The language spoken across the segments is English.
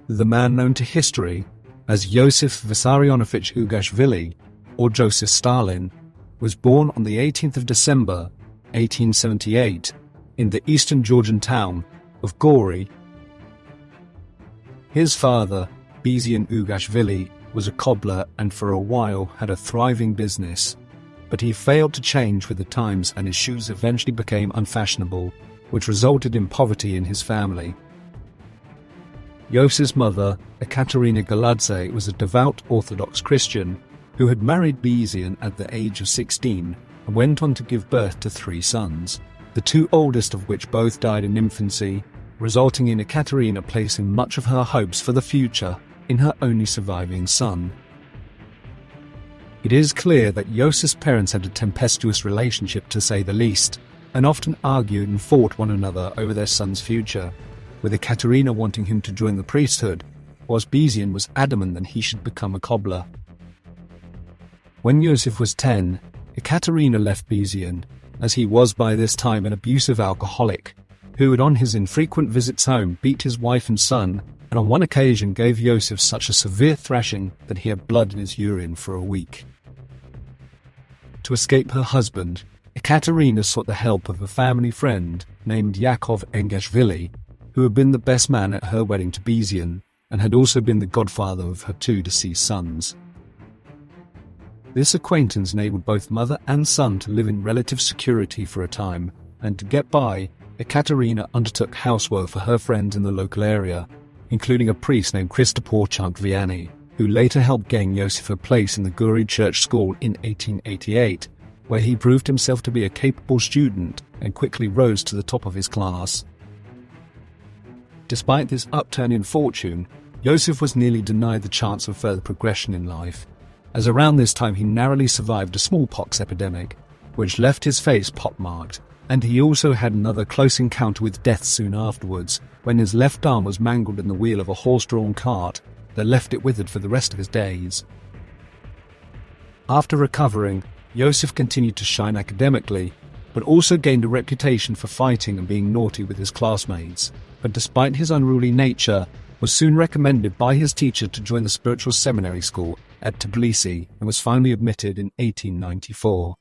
The man known to history as Joseph Vissarionovich Ugashvili, or Joseph Stalin, was born on the 18th of December, 1878, in the eastern Georgian town of Gori. His father, Bizian Ugashvili, was a cobbler and for a while had a thriving business. But he failed to change with the times and his shoes eventually became unfashionable, which resulted in poverty in his family. Yosef's mother, Ekaterina Galadze, was a devout Orthodox Christian who had married Bizian at the age of 16 and went on to give birth to 3 sons, the 2 oldest of which both died in infancy, resulting in Ekaterina placing much of her hopes for the future in her only surviving son. It is clear that Yosef's parents had a tempestuous relationship, to say the least, and often argued and fought one another over their son's future, with Ekaterina wanting him to join the priesthood, whilst Bizian was adamant that he should become a cobbler. When Yosef was 10, Ekaterina left Bizian, as he was by this time an abusive alcoholic, who had on his infrequent visits home beat his wife and son, and on one occasion gave Yosef such a severe thrashing that he had blood in his urine for a week. To escape her husband, Ekaterina sought the help of a family friend named Yakov Engashvili, who had been the best man at her wedding to Bizian, and had also been the godfather of her 2 deceased sons. This acquaintance enabled both mother and son to live in relative security for a time, and to get by, Ekaterina undertook housework for her friends in the local area, including a priest named Christopor Chagviani, who later helped gain Yosef a place in the Guri Church School in 1888, where he proved himself to be a capable student and quickly rose to the top of his class. Despite this upturn in fortune, Yosef was nearly denied the chance of further progression in life, as around this time he narrowly survived a smallpox epidemic, which left his face pockmarked, and he also had another close encounter with death soon afterwards, when his left arm was mangled in the wheel of a horse-drawn cart that left it withered for the rest of his days. After recovering, Yosef continued to shine academically, but also gained a reputation for fighting and being naughty with his classmates, but despite his unruly nature, was soon recommended by his teacher to join the spiritual seminary school at Tbilisi and was finally admitted in 1894.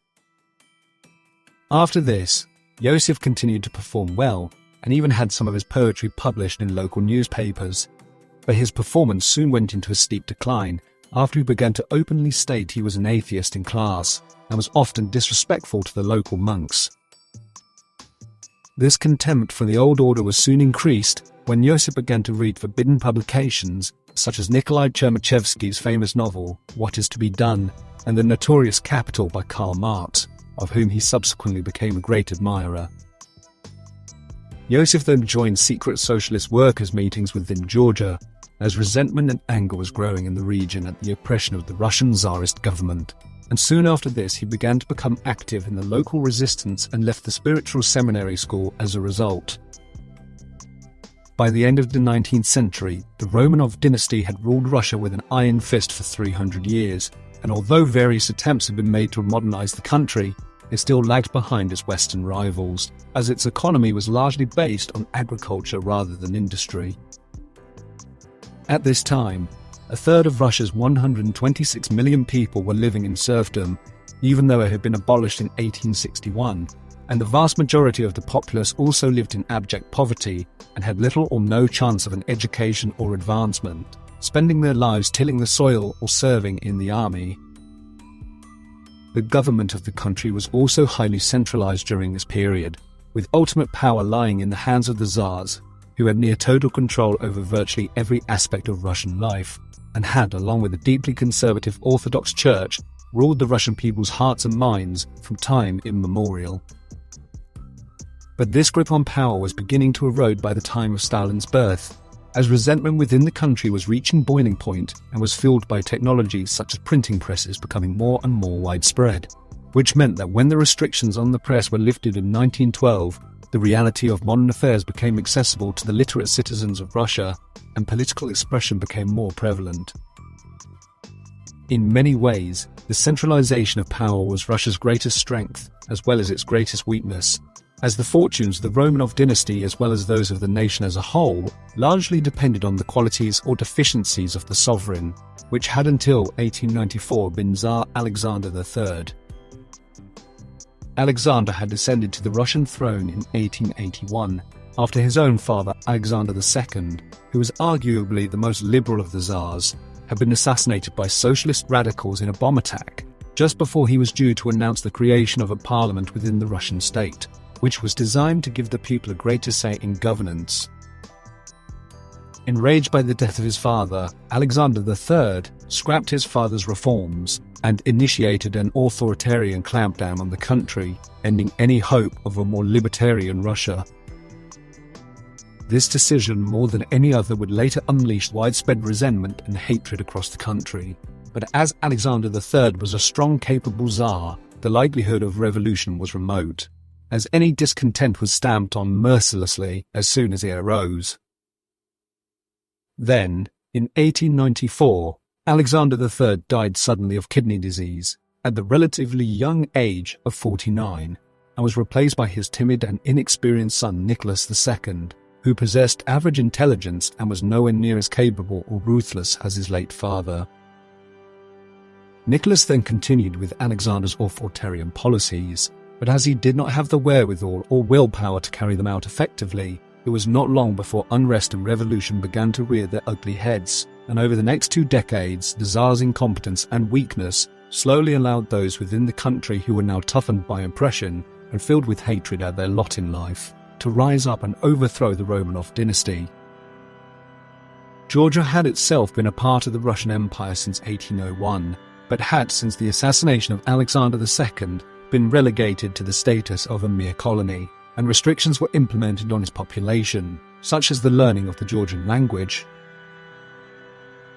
After this, Yosef continued to perform well and even had some of his poetry published in local newspapers, but his performance soon went into a steep decline after he began to openly state he was an atheist in class and was often disrespectful to the local monks. This contempt for the old order was soon increased when Yosef began to read forbidden publications such as Nikolai Chernyshevsky's famous novel What Is to Be Done and the notorious Capital by Karl Marx, of whom he subsequently became a great admirer. Yosef then joined secret socialist workers' meetings within Georgia, as resentment and anger was growing in the region at the oppression of the Russian Tsarist government, and soon after this he began to become active in the local resistance and left the spiritual seminary school as a result. By the end of the 19th century, the Romanov dynasty had ruled Russia with an iron fist for 300 years, and although various attempts had been made to modernize the country, it still lagged behind its Western rivals, as its economy was largely based on agriculture rather than industry. At this time, a third of Russia's 126 million people were living in serfdom, even though it had been abolished in 1861, and the vast majority of the populace also lived in abject poverty and had little or no chance of an education or advancement, spending their lives tilling the soil or serving in the army. The government of the country was also highly centralized during this period, with ultimate power lying in the hands of the Tsars, who had near total control over virtually every aspect of Russian life, and had, along with the deeply conservative Orthodox Church, ruled the Russian people's hearts and minds from time immemorial. But this grip on power was beginning to erode by the time of Stalin's birth, as resentment within the country was reaching boiling point and was fueled by technologies such as printing presses becoming more and more widespread, which meant that when the restrictions on the press were lifted in 1912, the reality of modern affairs became accessible to the literate citizens of Russia, and political expression became more prevalent. In many ways, the centralization of power was Russia's greatest strength, as well as its greatest weakness, as the fortunes of the Romanov dynasty as well as those of the nation as a whole largely depended on the qualities or deficiencies of the sovereign, which had until 1894 been Tsar Alexander III. Alexander had descended to the Russian throne in 1881, after his own father Alexander II, who was arguably the most liberal of the Tsars, had been assassinated by socialist radicals in a bomb attack, just before he was due to announce the creation of a parliament within the Russian state, which was designed to give the people a greater say in governance. Enraged by the death of his father, Alexander III scrapped his father's reforms and initiated an authoritarian clampdown on the country, ending any hope of a more libertarian Russia. This decision, more than any other, would later unleash widespread resentment and hatred across the country. But as Alexander III was a strong, capable Tsar, the likelihood of revolution was remote, as any discontent was stamped on mercilessly as soon as it arose. Then, in 1894, Alexander III died suddenly of kidney disease, at the relatively young age of 49, and was replaced by his timid and inexperienced son Nicholas II, who possessed average intelligence and was nowhere near as capable or ruthless as his late father. Nicholas then continued with Alexander's authoritarian policies, but as he did not have the wherewithal or willpower to carry them out effectively, it was not long before unrest and revolution began to rear their ugly heads, and over the next 2 decades, the Tsar's incompetence and weakness slowly allowed those within the country who were now toughened by oppression and filled with hatred at their lot in life, to rise up and overthrow the Romanov dynasty. Georgia had itself been a part of the Russian Empire since 1801, but had, since the assassination of Alexander II, been relegated to the status of a mere colony, and restrictions were implemented on its population, such as the learning of the Georgian language.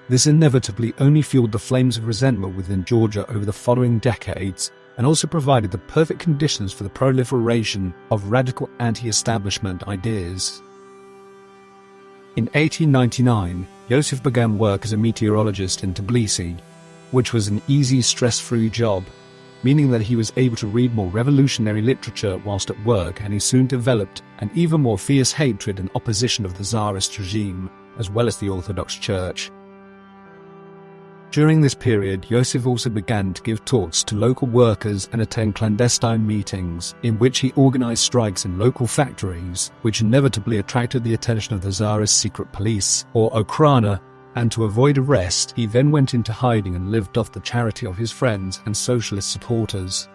This inevitably only fueled the flames of resentment within Georgia over the following decades, and also provided the perfect conditions for the proliferation of radical anti-establishment ideas. In 1899, Yosef began work as a meteorologist in Tbilisi, which was an easy, stress-free job, meaning that he was able to read more revolutionary literature whilst at work, and he soon developed an even more fierce hatred and opposition of the Tsarist regime, as well as the Orthodox Church. During this period, Yosef also began to give talks to local workers and attend clandestine meetings, in which he organized strikes in local factories, which inevitably attracted the attention of the Tsarist secret police, or Okhrana, and to avoid arrest, he then went into hiding and lived off the charity of his friends and socialist supporters.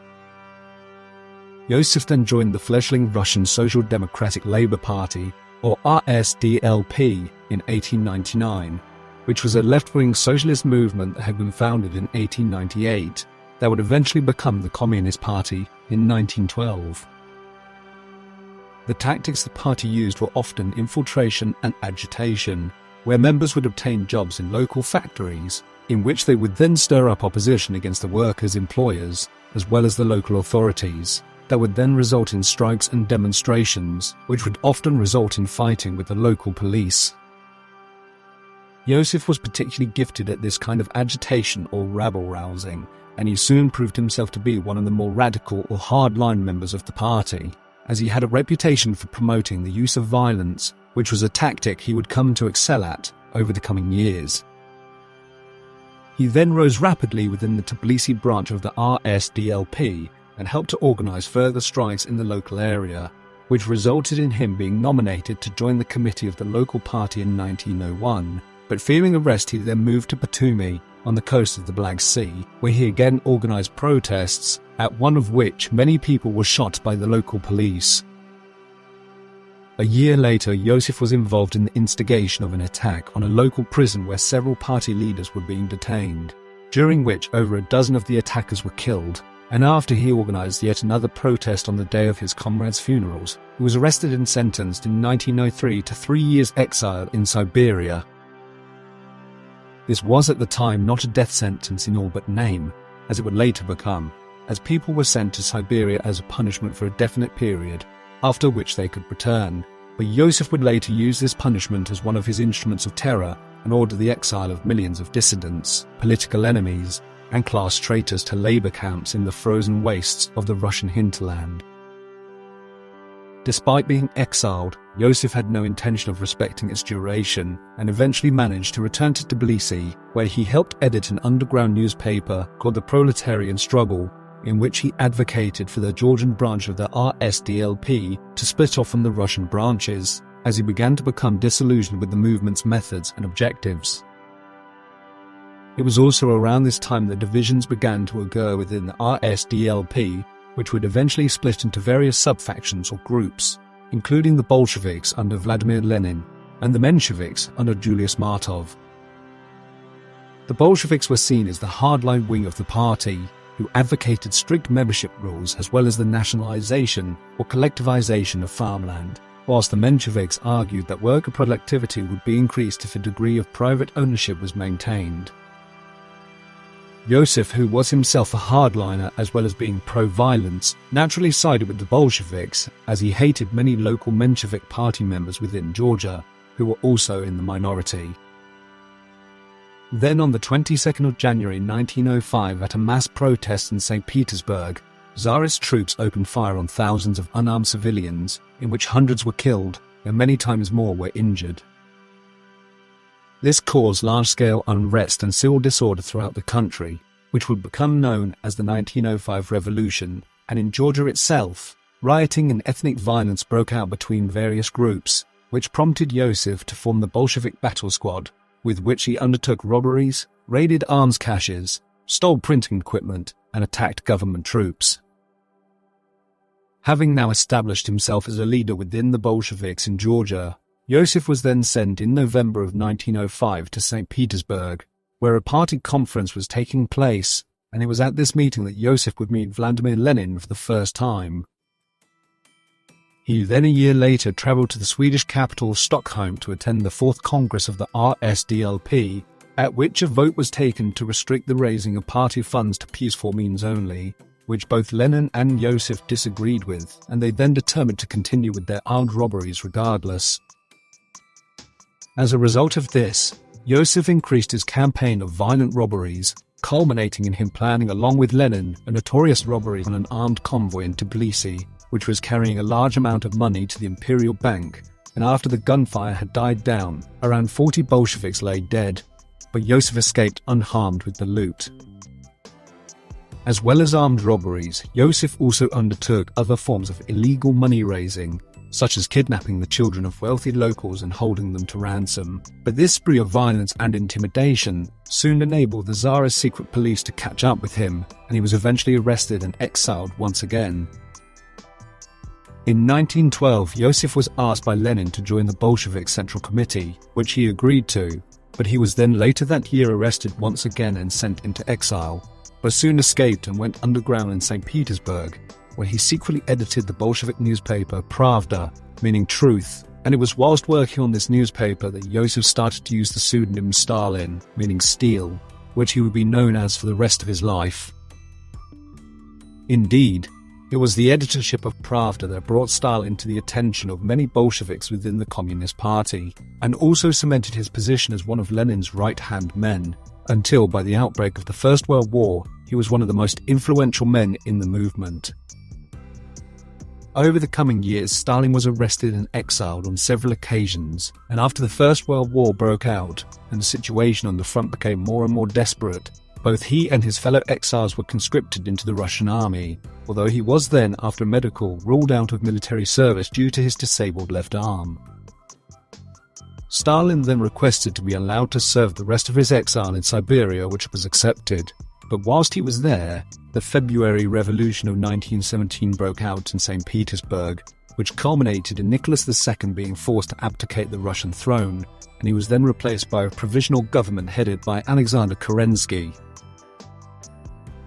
Yosef then joined the fledgling Russian Social Democratic Labour Party, or RSDLP, in 1899, which was a left-wing socialist movement that had been founded in 1898, that would eventually become the Communist Party in 1912. The tactics the party used were often infiltration and agitation, where members would obtain jobs in local factories, in which they would then stir up opposition against the workers' employers, as well as the local authorities, that would then result in strikes and demonstrations, which would often result in fighting with the local police. Yosef was particularly gifted at this kind of agitation or rabble-rousing, and he soon proved himself to be one of the more radical or hard-line members of the party, as he had a reputation for promoting the use of violence, which was a tactic he would come to excel at over the coming years. He then rose rapidly within the Tbilisi branch of the RSDLP and helped to organize further strikes in the local area, which resulted in him being nominated to join the committee of the local party in 1901, but fearing arrest he then moved to Batumi on the coast of the Black Sea, where he again organized protests, at one of which many people were shot by the local police. A year later, Yosef was involved in the instigation of an attack on a local prison where several party leaders were being detained, during which over a dozen of the attackers were killed, and after he organized yet another protest on the day of his comrades' funerals, he was arrested and sentenced in 1903 to 3 years' exile in Siberia. This was at the time not a death sentence in all but name, as it would later become, as people were sent to Siberia as a punishment for a definite period, after which they could return, but Yosef would later use this punishment as one of his instruments of terror and order the exile of millions of dissidents, political enemies, and class traitors to labor camps in the frozen wastes of the Russian hinterland. Despite being exiled, Yosef had no intention of respecting its duration and eventually managed to return to Tbilisi, where he helped edit an underground newspaper called the Proletarian Struggle, in which he advocated for the Georgian branch of the RSDLP to split off from the Russian branches, as he began to become disillusioned with the movement's methods and objectives. It was also around this time that divisions began to occur within the RSDLP, which would eventually split into various sub-factions or groups, including the Bolsheviks under Vladimir Lenin and the Mensheviks under Julius Martov. The Bolsheviks were seen as the hardline wing of the party, who advocated strict membership rules as well as the nationalization or collectivization of farmland, whilst the Mensheviks argued that worker productivity would be increased if a degree of private ownership was maintained. Yosef, who was himself a hardliner as well as being pro-violence, naturally sided with the Bolsheviks, as he hated many local Menshevik party members within Georgia, who were also in the minority. Then on the 22nd of January 1905, at a mass protest in St. Petersburg, Tsarist troops opened fire on thousands of unarmed civilians, in which hundreds were killed and many times more were injured. This caused large-scale unrest and civil disorder throughout the country, which would become known as the 1905 Revolution, and in Georgia itself, rioting and ethnic violence broke out between various groups, which prompted Yosef to form the Bolshevik Battle Squad, with which he undertook robberies, raided arms caches, stole printing equipment, and attacked government troops. Having now established himself as a leader within the Bolsheviks in Georgia, Yosef was then sent in November of 1905 to St. Petersburg, where a party conference was taking place, and it was at this meeting that Yosef would meet Vladimir Lenin for the first time. He then a year later travelled to the Swedish capital Stockholm to attend the 4th Congress of the RSDLP, at which a vote was taken to restrict the raising of party funds to peaceful means only, which both Lenin and Yosef disagreed with, and they then determined to continue with their armed robberies regardless. As a result of this, Yosef increased his campaign of violent robberies, culminating in him planning along with Lenin a notorious robbery on an armed convoy in Tbilisi, which was carrying a large amount of money to the Imperial Bank, and after the gunfire had died down, around 40 Bolsheviks lay dead, but Yosef escaped unharmed with the loot. As well as armed robberies, Yosef also undertook other forms of illegal money-raising, such as kidnapping the children of wealthy locals and holding them to ransom. But this spree of violence and intimidation soon enabled the Tsarist secret police to catch up with him, and he was eventually arrested and exiled once again. In 1912, Yosef was asked by Lenin to join the Bolshevik Central Committee, which he agreed to, but he was then later that year arrested once again and sent into exile, but soon escaped and went underground in St. Petersburg, where he secretly edited the Bolshevik newspaper Pravda, meaning truth, and it was whilst working on this newspaper that Yosef started to use the pseudonym Stalin, meaning steel, which he would be known as for the rest of his life. Indeed, it was the editorship of Pravda that brought Stalin to the attention of many Bolsheviks within the Communist Party, and also cemented his position as one of Lenin's right-hand men, until by the outbreak of the First World War, he was one of the most influential men in the movement. Over the coming years, Stalin was arrested and exiled on several occasions, and after the First World War broke out and the situation on the front became more and more desperate, both he and his fellow exiles were conscripted into the Russian army, although he was then, after medical, ruled out of military service due to his disabled left arm. Stalin then requested to be allowed to serve the rest of his exile in Siberia, which was accepted. But whilst he was there, the February Revolution of 1917 broke out in St. Petersburg, which culminated in Nicholas II being forced to abdicate the Russian throne, and he was then replaced by a provisional government headed by Alexander Kerensky.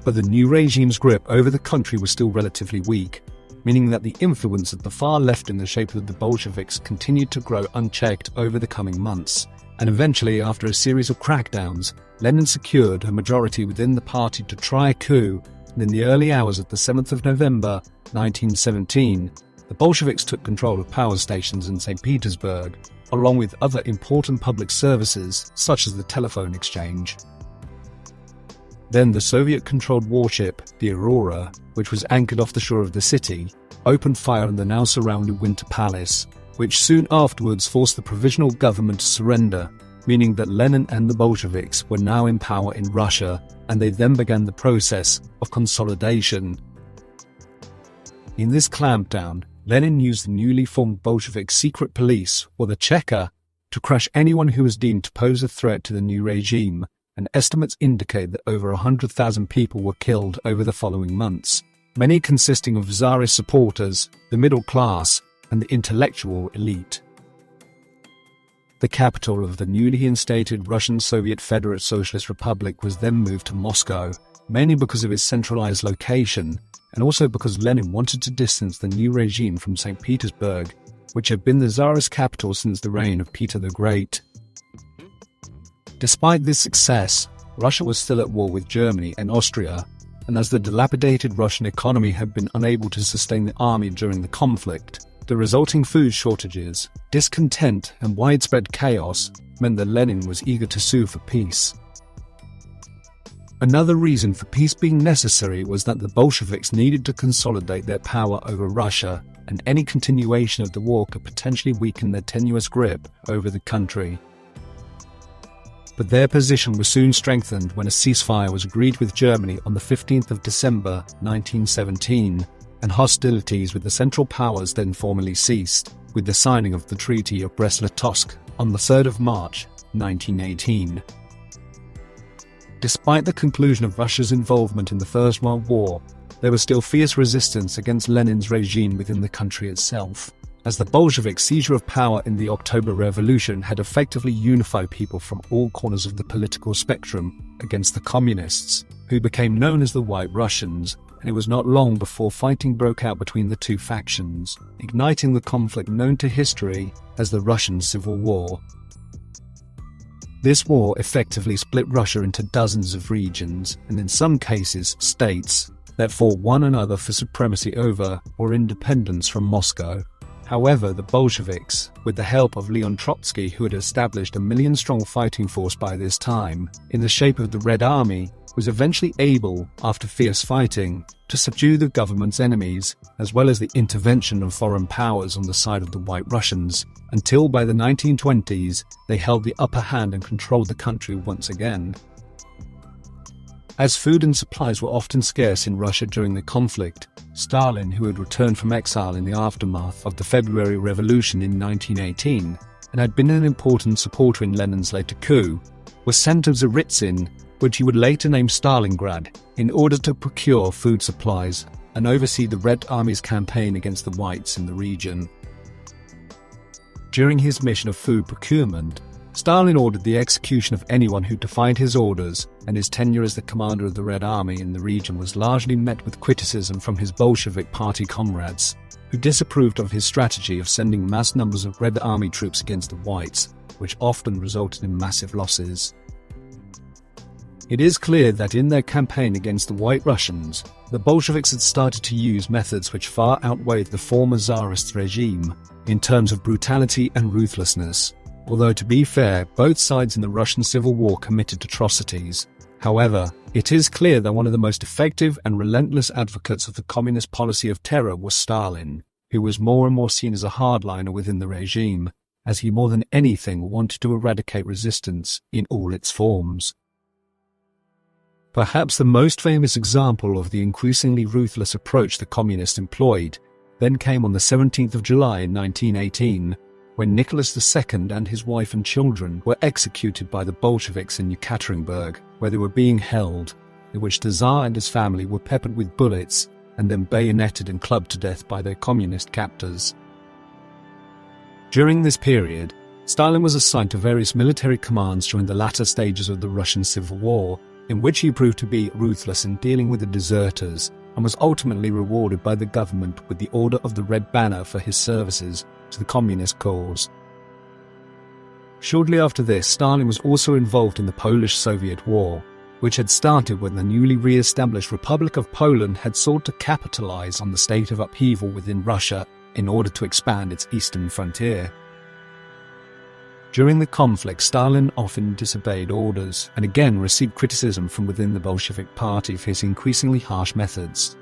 But the new regime's grip over the country was still relatively weak, meaning that the influence of the far left in the shape of the Bolsheviks continued to grow unchecked over the coming months, and eventually, after a series of crackdowns, Lenin secured a majority within the party to try a coup, and in the early hours of the 7th of November, 1917, the Bolsheviks took control of power stations in St. Petersburg, along with other important public services, such as the telephone exchange. Then the Soviet-controlled warship, the Aurora, which was anchored off the shore of the city, opened fire on the now surrounded Winter Palace, which soon afterwards forced the provisional government to surrender, meaning that Lenin and the Bolsheviks were now in power in Russia, and they then began the process of consolidation. In this clampdown, Lenin used the newly formed Bolshevik secret police, or the Cheka, to crush anyone who was deemed to pose a threat to the new regime, and estimates indicate that over 100,000 people were killed over the following months, many consisting of Tsarist supporters, the middle class, and the intellectual elite. The capital of the newly instated Russian Soviet Federal Socialist Republic was then moved to Moscow, mainly because of its centralized location, and also because Lenin wanted to distance the new regime from St. Petersburg, which had been the Tsarist capital since the reign of Peter the Great. Despite this success, Russia was still at war with Germany and Austria, and as the dilapidated Russian economy had been unable to sustain the army during the conflict, the resulting food shortages, discontent, and widespread chaos meant that Lenin was eager to sue for peace. Another reason for peace being necessary was that the Bolsheviks needed to consolidate their power over Russia, and any continuation of the war could potentially weaken their tenuous grip over the country. But their position was soon strengthened when a ceasefire was agreed with Germany on the 15th of December 1917, and hostilities with the Central Powers then formally ceased, with the signing of the Treaty of Brest-Litovsk on the 3rd of March 1918. Despite the conclusion of Russia's involvement in the First World War, there was still fierce resistance against Lenin's regime within the country itself, as the Bolshevik seizure of power in the October Revolution had effectively unified people from all corners of the political spectrum against the communists, who became known as the White Russians, and it was not long before fighting broke out between the two factions, igniting the conflict known to history as the Russian Civil War. This war effectively split Russia into dozens of regions, and in some cases states, that fought one another for supremacy over or independence from Moscow. However, the Bolsheviks, with the help of Leon Trotsky, who had established a million-strong fighting force by this time, in the shape of the Red Army, was eventually able, after fierce fighting, to subdue the government's enemies, as well as the intervention of foreign powers on the side of the White Russians, until by the 1920s they held the upper hand and controlled the country once again. As food and supplies were often scarce in Russia during the conflict, Stalin, who had returned from exile in the aftermath of the February Revolution in 1918 and had been an important supporter in Lenin's later coup, was sent to Tsaritsyn, which he would later name Stalingrad, in order to procure food supplies and oversee the Red Army's campaign against the Whites in the region. During his mission of food procurement, Stalin ordered the execution of anyone who defied his orders, and his tenure as the commander of the Red Army in the region was largely met with criticism from his Bolshevik party comrades, who disapproved of his strategy of sending mass numbers of Red Army troops against the Whites, which often resulted in massive losses. It is clear that in their campaign against the White Russians, the Bolsheviks had started to use methods which far outweighed the former Tsarist regime in terms of brutality and ruthlessness. Although, to be fair, both sides in the Russian Civil War committed atrocities. However, it is clear that one of the most effective and relentless advocates of the communist policy of terror was Stalin, who was more and more seen as a hardliner within the regime, as he more than anything wanted to eradicate resistance in all its forms. Perhaps the most famous example of the increasingly ruthless approach the communists employed then came on the 17th of July in 1918, when Nicholas II and his wife and children were executed by the Bolsheviks in Yekaterinburg, where they were being held, in which the Tsar and his family were peppered with bullets and then bayoneted and clubbed to death by their communist captors. During this period, Stalin was assigned to various military commands during the latter stages of the Russian Civil War, in which he proved to be ruthless in dealing with the deserters, and was ultimately rewarded by the government with the Order of the Red Banner for his services to the communist cause. Shortly after this, Stalin was also involved in the Polish-Soviet War, which had started when the newly re-established Republic of Poland had sought to capitalize on the state of upheaval within Russia in order to expand its eastern frontier. During the conflict, Stalin often disobeyed orders and again received criticism from within the Bolshevik party for his increasingly harsh methods.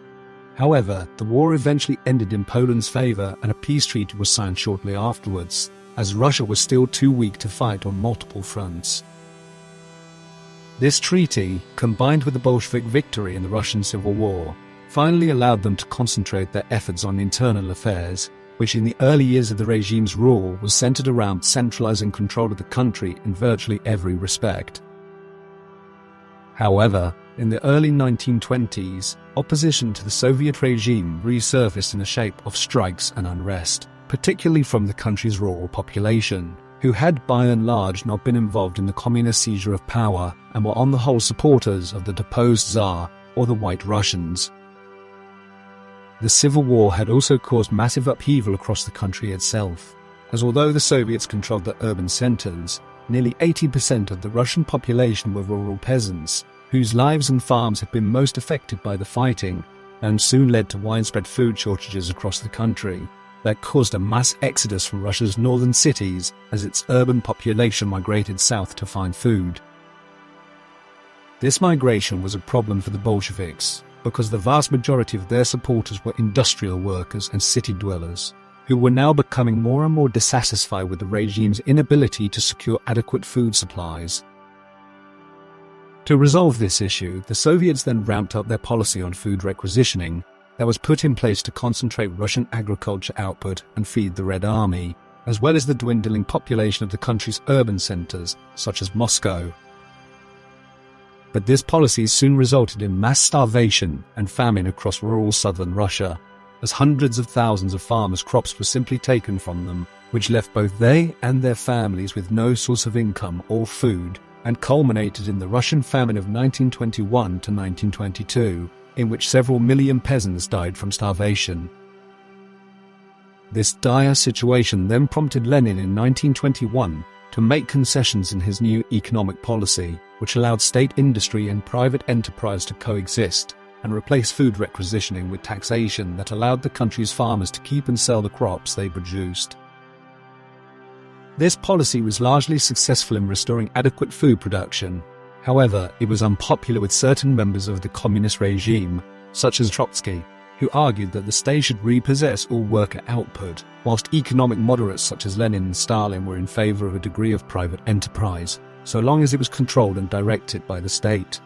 However, the war eventually ended in Poland's favor and a peace treaty was signed shortly afterwards, as Russia was still too weak to fight on multiple fronts. This treaty, combined with the Bolshevik victory in the Russian Civil War, finally allowed them to concentrate their efforts on internal affairs, which in the early years of the regime's rule was centered around centralizing control of the country in virtually every respect. However, in the early 1920s, opposition to the Soviet regime resurfaced in the shape of strikes and unrest, particularly from the country's rural population, who had by and large not been involved in the communist seizure of power and were on the whole supporters of the deposed Tsar or the White Russians. The Civil War had also caused massive upheaval across the country itself, as although the Soviets controlled the urban centers, nearly 80% of the Russian population were rural peasants, whose lives and farms had been most affected by the fighting, and soon led to widespread food shortages across the country that caused a mass exodus from Russia's northern cities as its urban population migrated south to find food. This migration was a problem for the Bolsheviks, because the vast majority of their supporters were industrial workers and city dwellers, who were now becoming more and more dissatisfied with the regime's inability to secure adequate food supplies. To resolve this issue, the Soviets then ramped up their policy on food requisitioning that was put in place to concentrate Russian agriculture output and feed the Red Army, as well as the dwindling population of the country's urban centers, such as Moscow. But this policy soon resulted in mass starvation and famine across rural southern Russia, as hundreds of thousands of farmers' crops were simply taken from them, which left both they and their families with no source of income or food, and culminated in the Russian famine of 1921 to 1922, in which several million peasants died from starvation. This dire situation then prompted Lenin in 1921 to make concessions in his new economic policy, which allowed state industry and private enterprise to coexist, and replace food requisitioning with taxation that allowed the country's farmers to keep and sell the crops they produced. This policy was largely successful in restoring adequate food production. However, it was unpopular with certain members of the communist regime, such as Trotsky, who argued that the state should repossess all worker output, whilst economic moderates such as Lenin and Stalin were in favor of a degree of private enterprise, so long as it was controlled and directed by the state.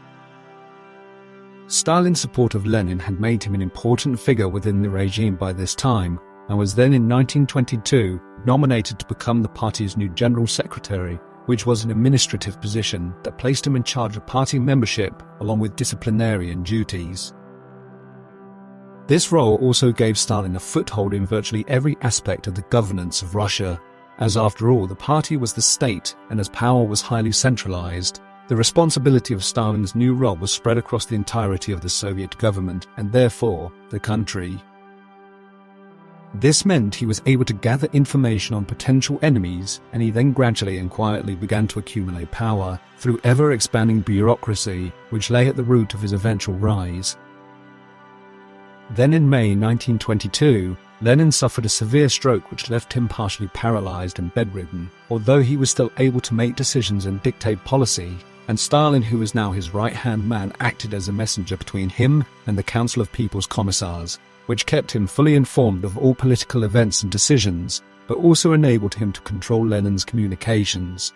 Stalin's support of Lenin had made him an important figure within the regime by this time, and was then in 1922 nominated to become the party's new general secretary, which was an administrative position that placed him in charge of party membership along with disciplinarian duties. This role also gave Stalin a foothold in virtually every aspect of the governance of Russia, as after all the party was the state, and as power was highly centralized, the responsibility of Stalin's new role was spread across the entirety of the Soviet government and therefore the country. This meant he was able to gather information on potential enemies, and he then gradually and quietly began to accumulate power through ever-expanding bureaucracy, which lay at the root of his eventual rise. Then in May 1922, Lenin suffered a severe stroke which left him partially paralyzed and bedridden, although he was still able to make decisions and dictate policy, and Stalin, who was now his right-hand man, acted as a messenger between him and the Council of People's Commissars, which kept him fully informed of all political events and decisions, but also enabled him to control Lenin's communications.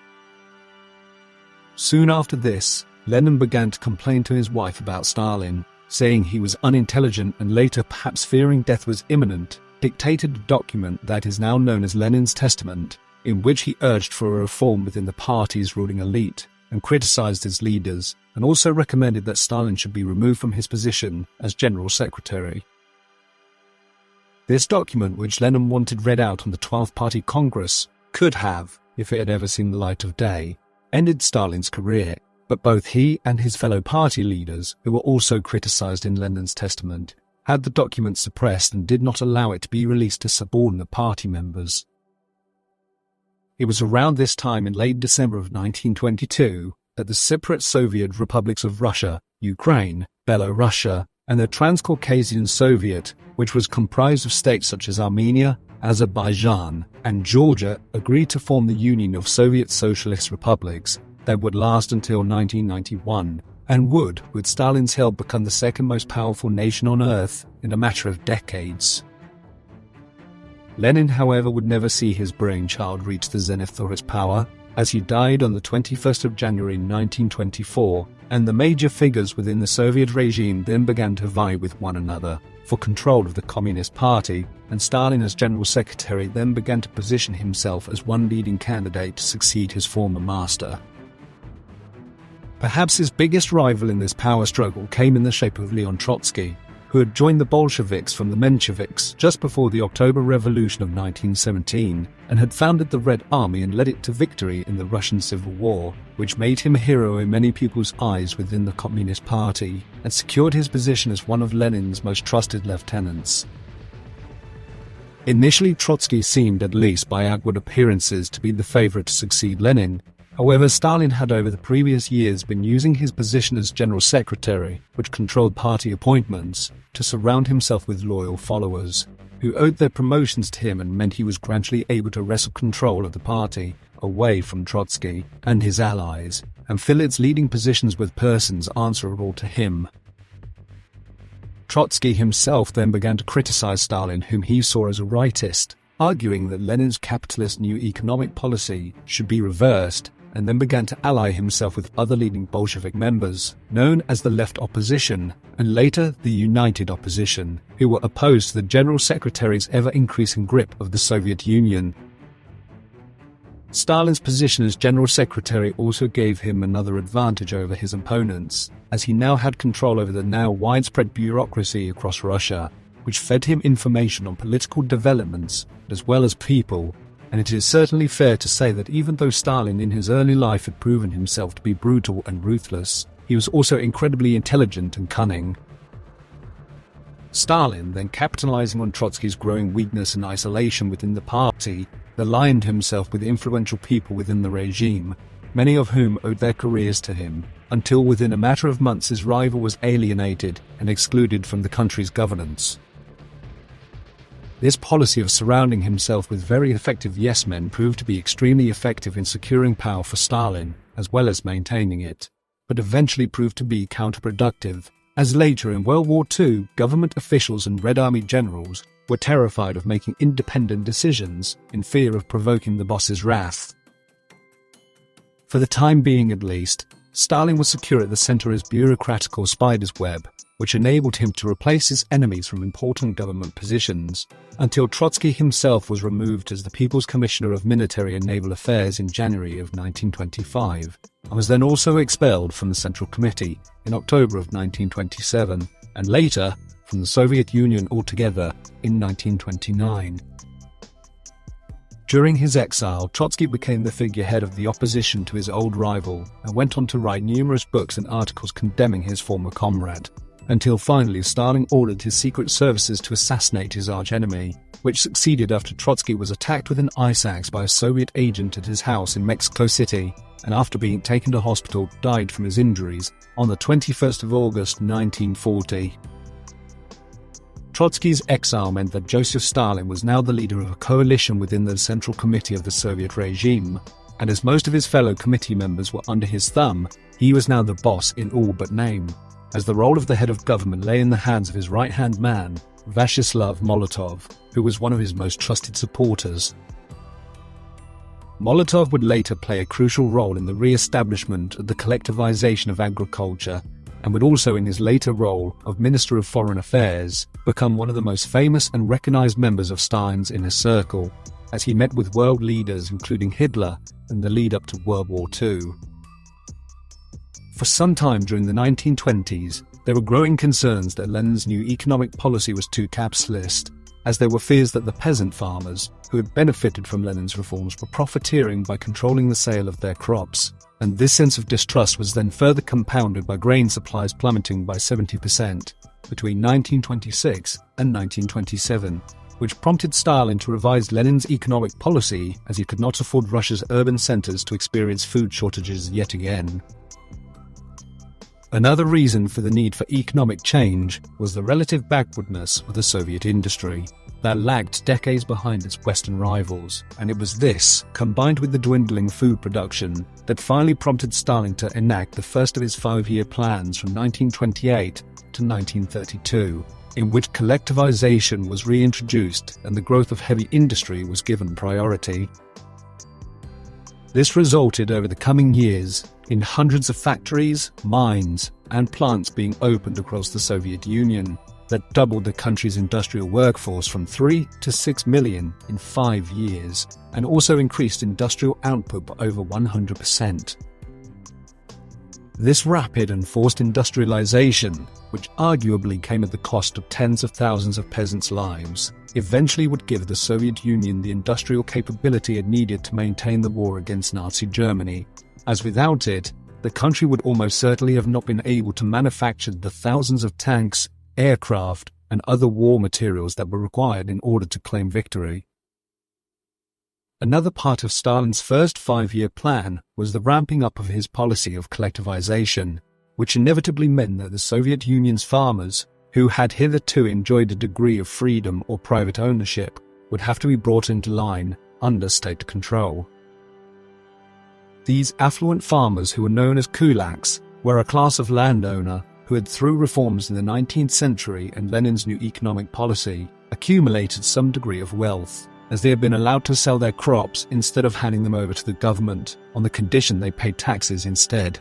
Soon after this, Lenin began to complain to his wife about Stalin, saying he was unintelligent and later, perhaps fearing death was imminent, dictated a document that is now known as Lenin's Testament, in which he urged for a reform within the party's ruling elite and criticized its leaders, and also recommended that Stalin should be removed from his position as General Secretary. This document, which Lenin wanted read out on the 12th Party Congress, could have, if it had ever seen the light of day, ended Stalin's career, but both he and his fellow party leaders, who were also criticized in Lenin's testament, had the document suppressed and did not allow it to be released to subordinate party members. It was around this time in late December of 1922 that the separate Soviet republics of Russia, Ukraine, Belorussia, and the Transcaucasian Soviet, which was comprised of states such as Armenia, Azerbaijan, and Georgia, agreed to form the Union of Soviet Socialist Republics that would last until 1991, and would, with Stalin's help, become the second most powerful nation on earth in a matter of decades. Lenin, however, would never see his brainchild reach the zenith of its power, as he died on the 21st of January 1924, and the major figures within the Soviet regime then began to vie with one another for control of the Communist Party, and Stalin as General Secretary then began to position himself as one leading candidate to succeed his former master. Perhaps his biggest rival in this power struggle came in the shape of Leon Trotsky, who had joined the Bolsheviks from the Mensheviks just before the October Revolution of 1917 and had founded the Red Army and led it to victory in the Russian Civil War, which made him a hero in many people's eyes within the Communist Party and secured his position as one of Lenin's most trusted lieutenants. Initially, Trotsky seemed, at least by outward appearances, to be the favorite to succeed Lenin. However, Stalin had over the previous years been using his position as General Secretary, which controlled party appointments, to surround himself with loyal followers, who owed their promotions to him, and meant he was gradually able to wrestle control of the party away from Trotsky and his allies, and fill its leading positions with persons answerable to him. Trotsky himself then began to criticize Stalin, whom he saw as a rightist, arguing that Lenin's capitalist new economic policy should be reversed, and then began to ally himself with other leading Bolshevik members, known as the Left Opposition, and later the United Opposition, who were opposed to the General Secretary's ever-increasing grip of the Soviet Union. Stalin's position as General Secretary also gave him another advantage over his opponents, as he now had control over the now widespread bureaucracy across Russia, which fed him information on political developments as well as people. And it is certainly fair to say that even though Stalin in his early life had proven himself to be brutal and ruthless, he was also incredibly intelligent and cunning. Stalin, then capitalizing on Trotsky's growing weakness and isolation within the party, aligned himself with influential people within the regime, many of whom owed their careers to him, until within a matter of months his rival was alienated and excluded from the country's governance. This policy of surrounding himself with very effective yes-men proved to be extremely effective in securing power for Stalin, as well as maintaining it, but eventually proved to be counterproductive, as later in World War II, government officials and Red Army generals were terrified of making independent decisions in fear of provoking the boss's wrath. For the time being at least, Stalin was secure at the center of his bureaucratical spider's web, which enabled him to replace his enemies from important government positions, until Trotsky himself was removed as the People's Commissioner of Military and Naval Affairs in January of 1925, and was then also expelled from the Central Committee in October of 1927, and later from the Soviet Union altogether in 1929. During his exile, Trotsky became the figurehead of the opposition to his old rival and went on to write numerous books and articles condemning his former comrade, until finally Stalin ordered his secret services to assassinate his archenemy, which succeeded after Trotsky was attacked with an ice axe by a Soviet agent at his house in Mexico City, and after being taken to hospital died from his injuries on the 21st of August 1940. Trotsky's exile meant that Joseph Stalin was now the leader of a coalition within the Central Committee of the Soviet regime, and as most of his fellow committee members were under his thumb, he was now the boss in all but name, as the role of the head of government lay in the hands of his right-hand man, Vyacheslav Molotov, who was one of his most trusted supporters. Molotov would later play a crucial role in the re-establishment of the collectivization of agriculture, and would also, in his later role of Minister of Foreign Affairs, become one of the most famous and recognized members of Stalin's inner circle, as he met with world leaders including Hitler in the lead-up to World War II. For some time during the 1920s, there were growing concerns that Lenin's new economic policy was too capitalist, as there were fears that the peasant farmers, who had benefited from Lenin's reforms, were profiteering by controlling the sale of their crops, and this sense of distrust was then further compounded by grain supplies plummeting by 70% between 1926 and 1927, which prompted Stalin to revise Lenin's economic policy, as he could not afford Russia's urban centers to experience food shortages yet again. Another reason for the need for economic change was the relative backwardness of the Soviet industry, that lagged decades behind its Western rivals, and it was this, combined with the dwindling food production, that finally prompted Stalin to enact the first of his 5-year plans from 1928 to 1932, in which collectivization was reintroduced and the growth of heavy industry was given priority. This resulted over the coming years in hundreds of factories, mines, and plants being opened across the Soviet Union that doubled the country's industrial workforce from 3 to 6 million in 5 years, and also increased industrial output by over 100%. This rapid and forced industrialization, which arguably came at the cost of tens of thousands of peasants' lives, eventually would give the Soviet Union the industrial capability it needed to maintain the war against Nazi Germany, as without it, the country would almost certainly have not been able to manufacture the thousands of tanks, aircraft, and other war materials that were required in order to claim victory. Another part of Stalin's first 5-year plan was the ramping up of his policy of collectivization, which inevitably meant that the Soviet Union's farmers, who had hitherto enjoyed a degree of freedom or private ownership, would have to be brought into line under state control. These affluent farmers, who were known as kulaks, were a class of landowner who had, through reforms in the 19th century and Lenin's new economic policy, accumulated some degree of wealth, as they had been allowed to sell their crops instead of handing them over to the government, on the condition they paid taxes instead.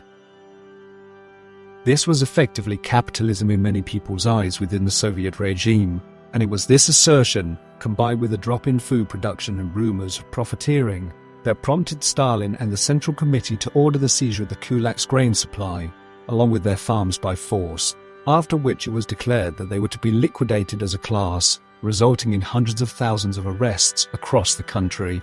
This was effectively capitalism in many people's eyes within the Soviet regime, and it was this assertion, combined with a drop in food production and rumors of profiteering, that prompted Stalin and the Central Committee to order the seizure of the kulaks' grain supply, along with their farms, by force, after which it was declared that they were to be liquidated as a class, resulting in hundreds of thousands of arrests across the country.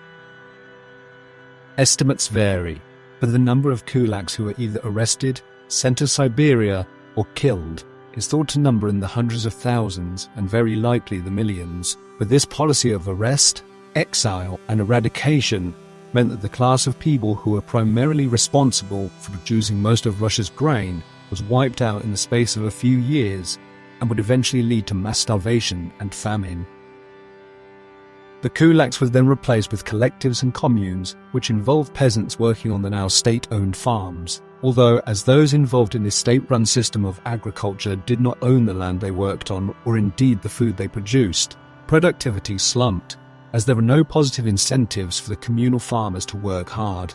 Estimates vary, but the number of kulaks who were either arrested, sent to Siberia, or killed is thought to number in the hundreds of thousands and very likely the millions. But this policy of arrest, exile, and eradication meant that the class of people who were primarily responsible for producing most of Russia's grain was wiped out in the space of a few years, and would eventually lead to mass starvation and famine. The kulaks were then replaced with collectives and communes, which involved peasants working on the now state-owned farms, although as those involved in this state-run system of agriculture did not own the land they worked on or indeed the food they produced, productivity slumped, as there were no positive incentives for the communal farmers to work hard.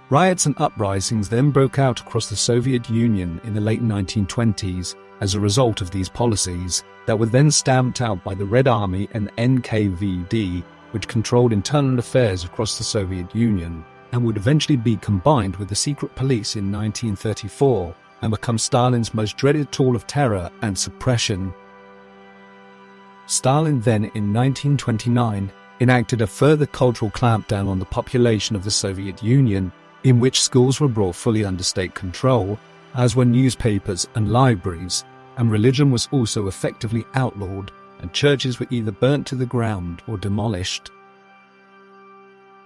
Riots and uprisings then broke out across the Soviet Union in the late 1920s as a result of these policies that were then stamped out by the Red Army and NKVD, which controlled internal affairs across the Soviet Union, and would eventually be combined with the secret police in 1934 and become Stalin's most dreaded tool of terror and suppression. Stalin then, in 1929, enacted a further cultural clampdown on the population of the Soviet Union, in which schools were brought fully under state control, as were newspapers and libraries, and religion was also effectively outlawed, and churches were either burnt to the ground or demolished.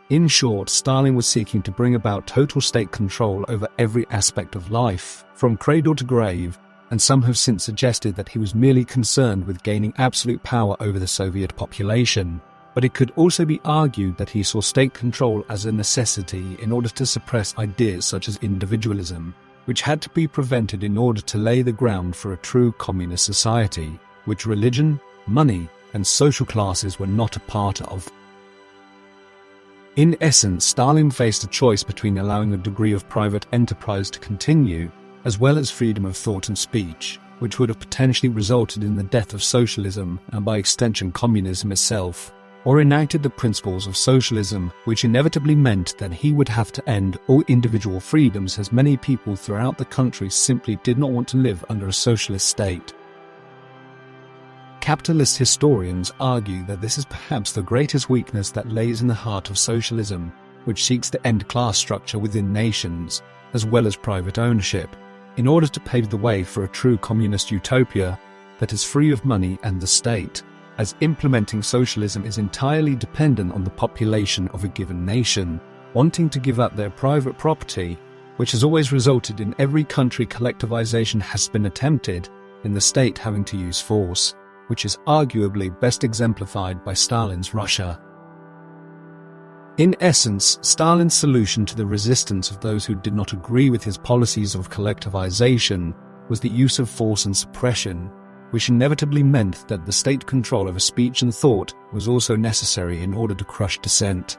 In short, Stalin was seeking to bring about total state control over every aspect of life, from cradle to grave, and some have since suggested that he was merely concerned with gaining absolute power over the Soviet population. But it could also be argued that he saw state control as a necessity in order to suppress ideas such as individualism, which had to be prevented in order to lay the ground for a true communist society, which religion, money, and social classes were not a part of. In essence, Stalin faced a choice between allowing a degree of private enterprise to continue, as well as freedom of thought and speech, which would have potentially resulted in the death of socialism and by extension communism itself, or enacted the principles of socialism, which inevitably meant that he would have to end all individual freedoms, as many people throughout the country simply did not want to live under a socialist state. Capitalist historians argue that this is perhaps the greatest weakness that lays in the heart of socialism, which seeks to end class structure within nations, as well as private ownership, in order to pave the way for a true communist utopia that is free of money and the state, as implementing socialism is entirely dependent on the population of a given nation wanting to give up their private property, which has always resulted in every country collectivization has been attempted in the state having to use force, which is arguably best exemplified by Stalin's Russia. In essence, Stalin's solution to the resistance of those who did not agree with his policies of collectivization was the use of force and suppression, which inevitably meant that the state control over speech and thought was also necessary in order to crush dissent.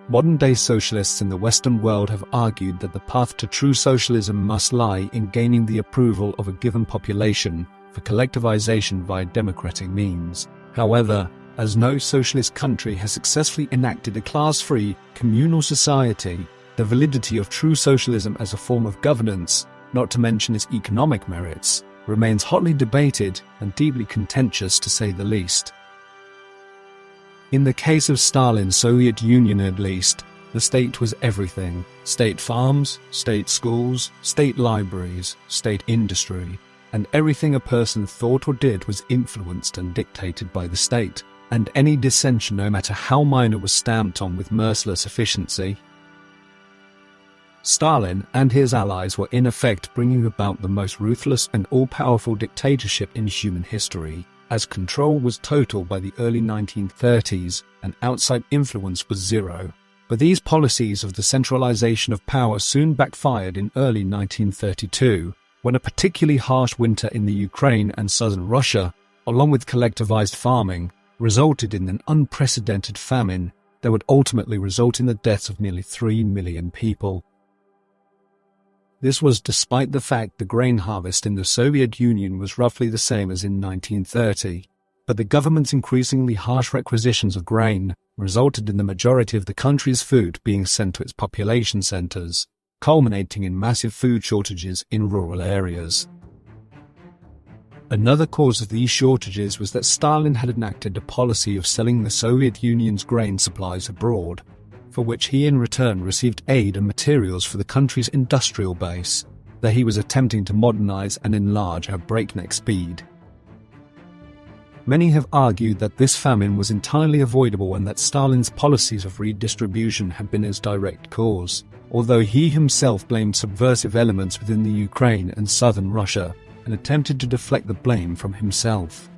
Modern-day socialists in the Western world have argued that the path to true socialism must lie in gaining the approval of a given population for collectivization via democratic means. However, as no socialist country has successfully enacted a class-free, communal society, the validity of true socialism as a form of governance, not to mention its economic merits, remains hotly debated and deeply contentious to say the least. In the case of Stalin's Soviet Union at least, the state was everything: state farms, state schools, state libraries, state industry, and everything a person thought or did was influenced and dictated by the state, and any dissension, no matter how minor, was stamped on with merciless efficiency. Stalin and his allies were in effect bringing about the most ruthless and all-powerful dictatorship in human history, as control was total by the early 1930s and outside influence was zero. But these policies of the centralization of power soon backfired in early 1932, when a particularly harsh winter in the Ukraine and southern Russia, along with collectivized farming, resulted in an unprecedented famine that would ultimately result in the deaths of nearly 3 million people. This was despite the fact the grain harvest in the Soviet Union was roughly the same as in 1930, but the government's increasingly harsh requisitions of grain resulted in the majority of the country's food being sent to its population centers, culminating in massive food shortages in rural areas. Another cause of these shortages was that Stalin had enacted a policy of selling the Soviet Union's grain supplies abroad, for which he in return received aid and materials for the country's industrial base, that he was attempting to modernize and enlarge at breakneck speed. Many have argued that this famine was entirely avoidable and that Stalin's policies of redistribution had been its direct cause, although he himself blamed subversive elements within the Ukraine and southern Russia and attempted to deflect the blame from himself.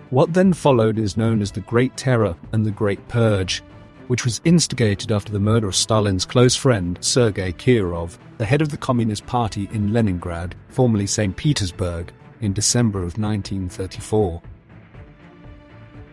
What then followed is known as the Great Terror and the Great Purge, which was instigated after the murder of Stalin's close friend Sergei Kirov, the head of the Communist Party in Leningrad, formerly St. Petersburg, in December of 1934.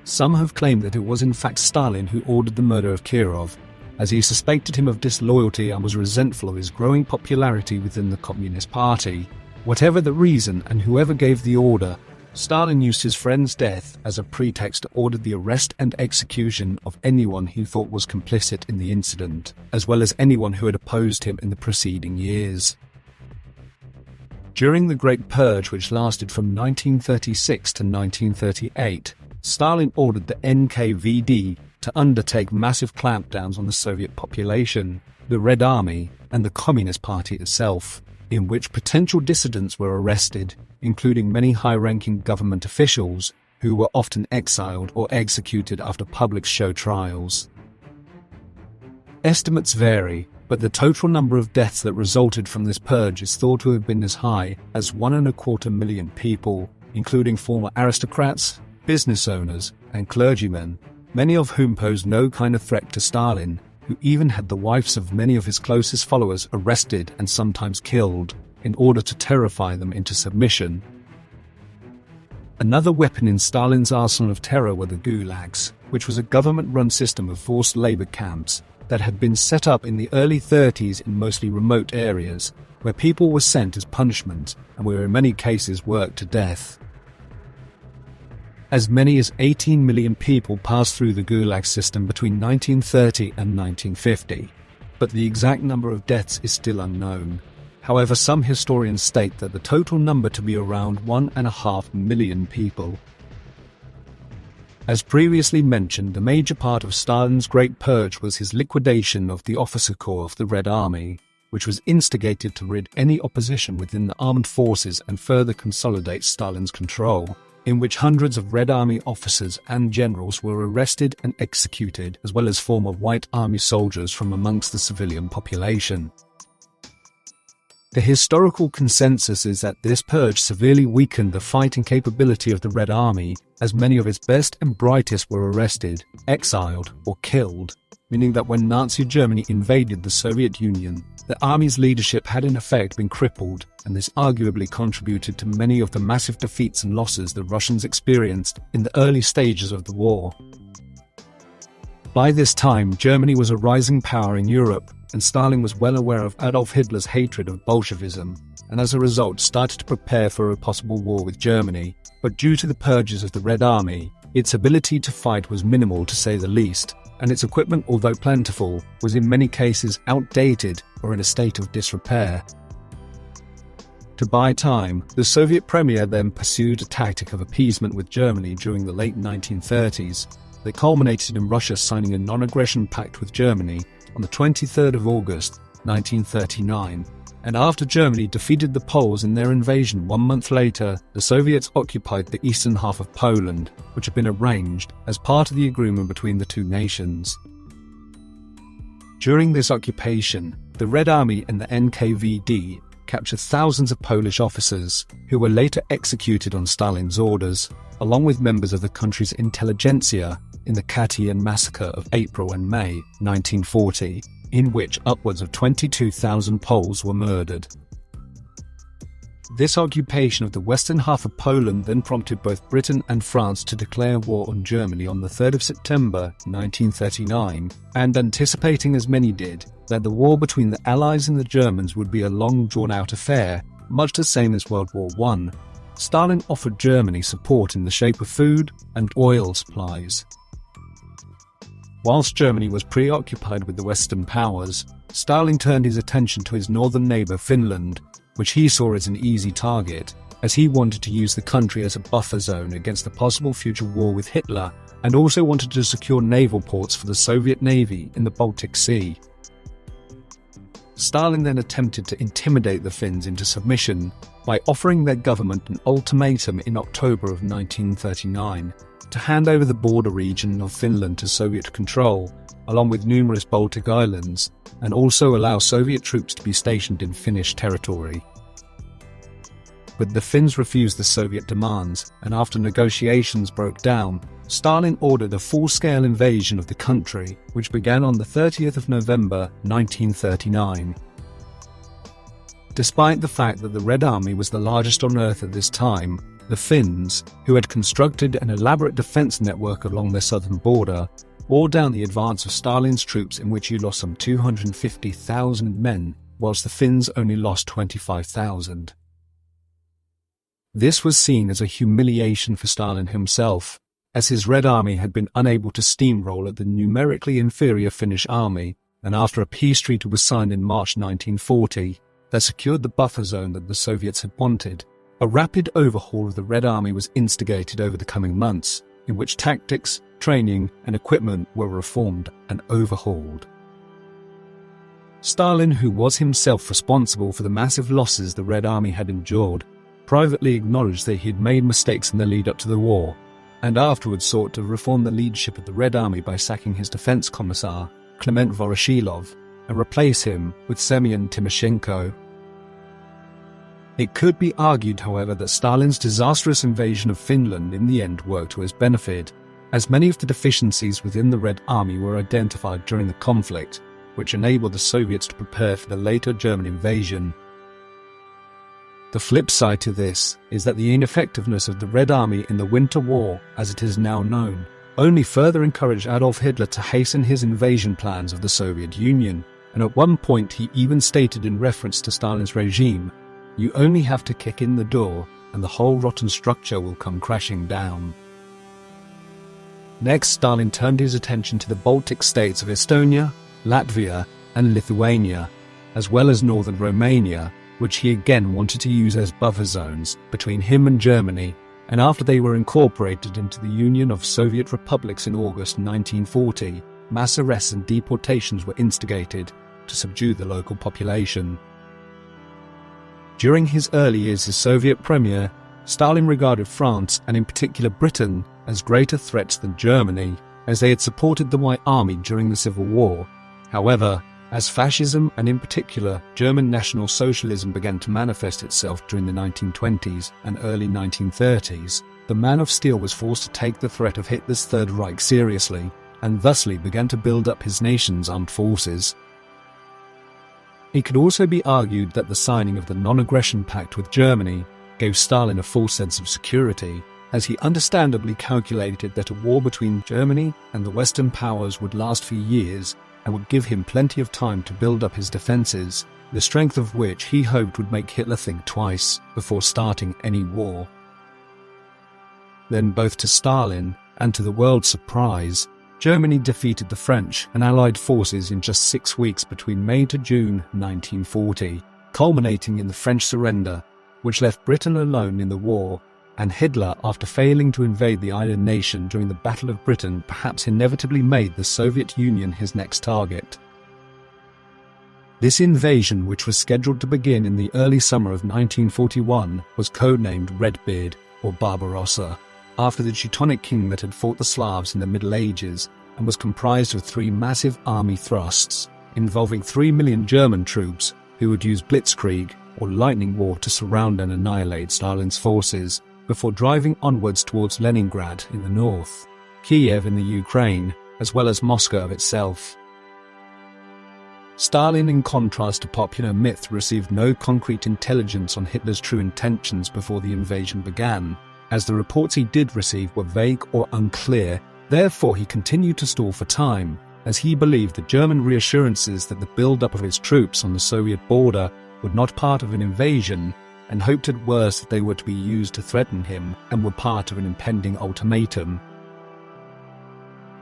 Some have claimed that it was in fact Stalin who ordered the murder of Kirov, as he suspected him of disloyalty and was resentful of his growing popularity within the Communist Party. Whatever the reason and whoever gave the order, Stalin used his friend's death as a pretext to order the arrest and execution of anyone he thought was complicit in the incident, as well as anyone who had opposed him in the preceding years. During the Great Purge, which lasted from 1936 to 1938, Stalin ordered the NKVD to undertake massive clampdowns on the Soviet population, the Red Army, and the Communist Party itself, in which potential dissidents were arrested, including many high-ranking government officials who were often exiled or executed after public show trials. Estimates vary, but the total number of deaths that resulted from this purge is thought to have been as high as 1.25 million people, including former aristocrats, business owners, and clergymen, many of whom posed no kind of threat to Stalin, who even had the wives of many of his closest followers arrested and sometimes killed in order to terrify them into submission. Another weapon in Stalin's arsenal of terror were the gulags, which was a government-run system of forced labor camps that had been set up in the early 30s in mostly remote areas, where people were sent as punishment and were in many cases worked to death. As many as 18 million people passed through the Gulag system between 1930 and 1950, but the exact number of deaths is still unknown. However, some historians state that the total number to be around 1.5 million people. As previously mentioned, the major part of Stalin's Great Purge was his liquidation of the officer corps of the Red Army, which was instigated to rid any opposition within the armed forces and further consolidate Stalin's control, in which hundreds of Red Army officers and generals were arrested and executed, as well as former White Army soldiers from amongst the civilian population. The historical consensus is that this purge severely weakened the fighting capability of the Red Army, as many of its best and brightest were arrested, exiled, or killed, meaning that when Nazi Germany invaded the Soviet Union, the army's leadership had in effect been crippled, and this arguably contributed to many of the massive defeats and losses the Russians experienced in the early stages of the war. By this time, Germany was a rising power in Europe, and Stalin was well aware of Adolf Hitler's hatred of Bolshevism, and as a result started to prepare for a possible war with Germany. But due to the purges of the Red Army, its ability to fight was minimal to say the least, and its equipment, although plentiful, was in many cases outdated or in a state of disrepair. To buy time, the Soviet Premier then pursued a tactic of appeasement with Germany during the late 1930s. They culminated in Russia signing a non-aggression pact with Germany on the 23rd of August, 1939, and after Germany defeated the Poles in their invasion 1 month later, the Soviets occupied the eastern half of Poland, which had been arranged as part of the agreement between the two nations. During this occupation, the Red Army and the NKVD captured thousands of Polish officers, who were later executed on Stalin's orders, along with members of the country's intelligentsia, in the Katyn massacre of April and May 1940, in which upwards of 22,000 Poles were murdered. This occupation of the western half of Poland then prompted both Britain and France to declare war on Germany on the 3rd of September 1939, and anticipating, as many did, that the war between the Allies and the Germans would be a long drawn-out affair, much the same as World War I, Stalin offered Germany support in the shape of food and oil supplies. Whilst Germany was preoccupied with the Western powers, Stalin turned his attention to his northern neighbour Finland, which he saw as an easy target, as he wanted to use the country as a buffer zone against a possible future war with Hitler, and also wanted to secure naval ports for the Soviet Navy in the Baltic Sea. Stalin then attempted to intimidate the Finns into submission by offering their government an ultimatum in October of 1939 to hand over the border region of Finland to Soviet control, along with numerous Baltic islands, and also allow Soviet troops to be stationed in Finnish territory. But the Finns refused the Soviet demands, and after negotiations broke down, Stalin ordered a full-scale invasion of the country, which began on the 30th of November 1939. Despite the fact that the Red Army was the largest on Earth at this time, the Finns, who had constructed an elaborate defense network along their southern border, wore down the advance of Stalin's troops, in which he lost some 250,000 men, whilst the Finns only lost 25,000. This was seen as a humiliation for Stalin himself, as his Red Army had been unable to steamroll at the numerically inferior Finnish army, and after a peace treaty was signed in March 1940 that secured the buffer zone that the Soviets had wanted, a rapid overhaul of the Red Army was instigated over the coming months, in which tactics, training, and equipment were reformed and overhauled. Stalin, who was himself responsible for the massive losses the Red Army had endured, privately acknowledged that he had made mistakes in the lead-up to the war, and afterwards sought to reform the leadership of the Red Army by sacking his defense commissar, Klement Voroshilov, and replace him with Semyon Timoshenko. It could be argued, however, that Stalin's disastrous invasion of Finland in the end worked to his benefit, as many of the deficiencies within the Red Army were identified during the conflict, which enabled the Soviets to prepare for the later German invasion. The flip side to this is that the ineffectiveness of the Red Army in the Winter War, as it is now known, only further encouraged Adolf Hitler to hasten his invasion plans of the Soviet Union, and at one point he even stated in reference to Stalin's regime, "You only have to kick in the door, and the whole rotten structure will come crashing down." Next, Stalin turned his attention to the Baltic states of Estonia, Latvia, and Lithuania, as well as northern Romania, which he again wanted to use as buffer zones between him and Germany, and after they were incorporated into the Union of Soviet Republics in August 1940, mass arrests and deportations were instigated to subdue the local population. During his early years as Soviet Premier, Stalin regarded France, and in particular Britain, as greater threats than Germany, as they had supported the White Army during the Civil War. However, As fascism, and in particular German National Socialism, began to manifest itself during the 1920s and early 1930s, the Man of Steel was forced to take the threat of Hitler's Third Reich seriously, and thusly began to build up his nation's armed forces. It could also be argued that the signing of the Non-Aggression Pact with Germany gave Stalin a false sense of security, as he understandably calculated that a war between Germany and the Western powers would last for years and would give him plenty of time to build up his defences, the strength of which he hoped would make Hitler think twice before starting any war. Then, both to Stalin and to the world's surprise, Germany defeated the French and Allied forces in just 6 weeks between May to June 1940, culminating in the French surrender, which left Britain alone in the war, and Hitler, after failing to invade the Iron Nation during the Battle of Britain, perhaps inevitably made the Soviet Union his next target. This invasion, which was scheduled to begin in the early summer of 1941, was codenamed Redbeard or Barbarossa, after the Teutonic king that had fought the Slavs in the Middle Ages, and was comprised of 3 massive army thrusts, involving 3 million German troops who would use blitzkrieg or lightning war to surround and annihilate Stalin's forces, before driving onwards towards Leningrad in the north, Kiev in the Ukraine, as well as Moscow itself. Stalin, in contrast to popular myth, received no concrete intelligence on Hitler's true intentions before the invasion began, as the reports he did receive were vague or unclear. Therefore he continued to stall for time, as he believed the German reassurances that the build-up of his troops on the Soviet border were not part of an invasion, and hoped at worst that they were to be used to threaten him and were part of an impending ultimatum.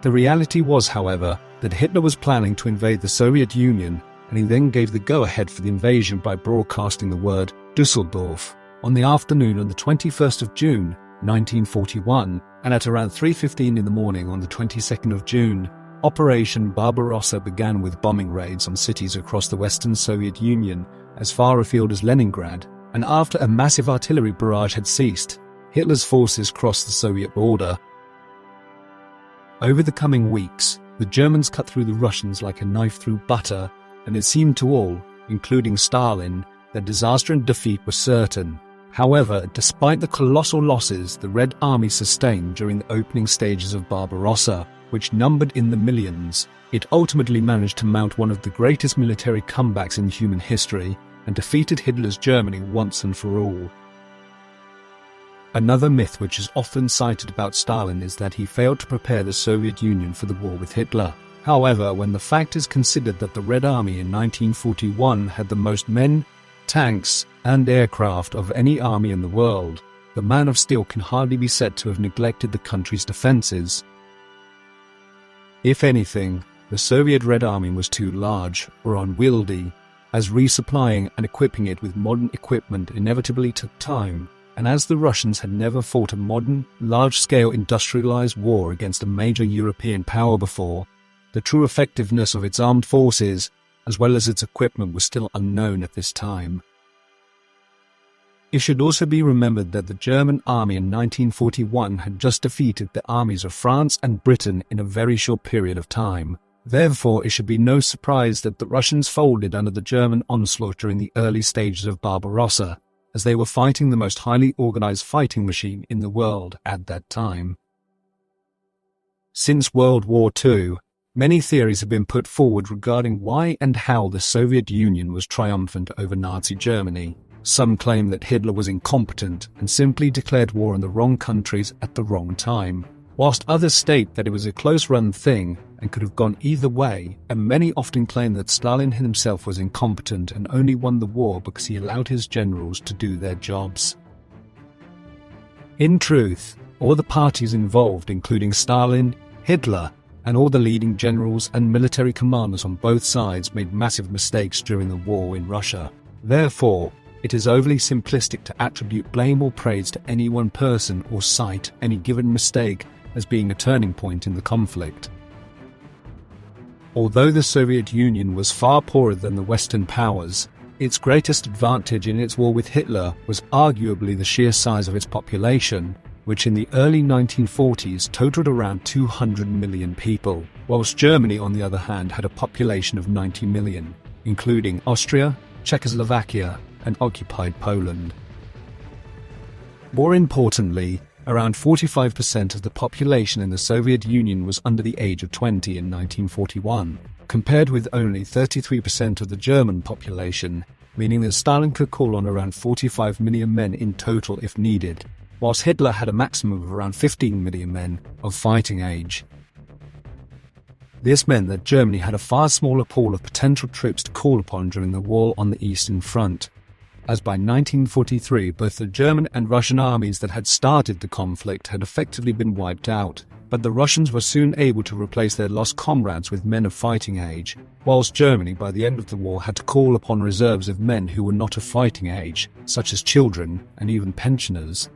The reality was, however, that Hitler was planning to invade the Soviet Union, and he then gave the go-ahead for the invasion by broadcasting the word Düsseldorf on the afternoon of the 21st of June, 1941, and at around 3:15 in the morning on the 22nd of June, Operation Barbarossa began with bombing raids on cities across the Western Soviet Union as far afield as Leningrad, and after a massive artillery barrage had ceased, Hitler's forces crossed the Soviet border. Over the coming weeks, the Germans cut through the Russians like a knife through butter, and it seemed to all, including Stalin, that disaster and defeat were certain. However, despite the colossal losses the Red Army sustained during the opening stages of Barbarossa, which numbered in the millions, it ultimately managed to mount one of the greatest military comebacks in human history and defeated Hitler's Germany once and for all. Another myth which is often cited about Stalin is that he failed to prepare the Soviet Union for the war with Hitler. However, when the fact is considered that the Red Army in 1941 had the most men, tanks, and aircraft of any army in the world, the Man of Steel can hardly be said to have neglected the country's defences. If anything, the Soviet Red Army was too large or unwieldy, as resupplying and equipping it with modern equipment inevitably took time, and as the Russians had never fought a modern, large-scale industrialized war against a major European power before, the true effectiveness of its armed forces, as well as its equipment, was still unknown at this time. It should also be remembered that the German army in 1941 had just defeated the armies of France and Britain in a very short period of time. Therefore, it should be no surprise that the Russians folded under the German onslaught during the early stages of Barbarossa, as they were fighting the most highly organized fighting machine in the world at that time. Since World War II, many theories have been put forward regarding why and how the Soviet Union was triumphant over Nazi Germany. Some claim that Hitler was incompetent and simply declared war on the wrong countries at the wrong time, whilst others state that it was a close-run thing and could have gone either way, and many often claim that Stalin himself was incompetent and only won the war because he allowed his generals to do their jobs. In truth, all the parties involved, including Stalin, Hitler, and all the leading generals and military commanders on both sides, made massive mistakes during the war in Russia. Therefore, it is overly simplistic to attribute blame or praise to any one person or cite any given mistake as being a turning point in the conflict. Although the Soviet Union was far poorer than the Western powers, its greatest advantage in its war with Hitler was arguably the sheer size of its population, which in the early 1940s totaled around 200 million people, whilst Germany on the other hand had a population of 90 million, including Austria, Czechoslovakia, and occupied Poland. More importantly, around 45% of the population in the Soviet Union was under the age of 20 in 1941, compared with only 33% of the German population, meaning that Stalin could call on around 45 million men in total if needed, whilst Hitler had a maximum of around 15 million men of fighting age. This meant that Germany had a far smaller pool of potential troops to call upon during the war on the Eastern Front, as by 1943 both the German and Russian armies that had started the conflict had effectively been wiped out, but the Russians were soon able to replace their lost comrades with men of fighting age, whilst Germany by the end of the war had to call upon reserves of men who were not of fighting age, such as children and even pensioners.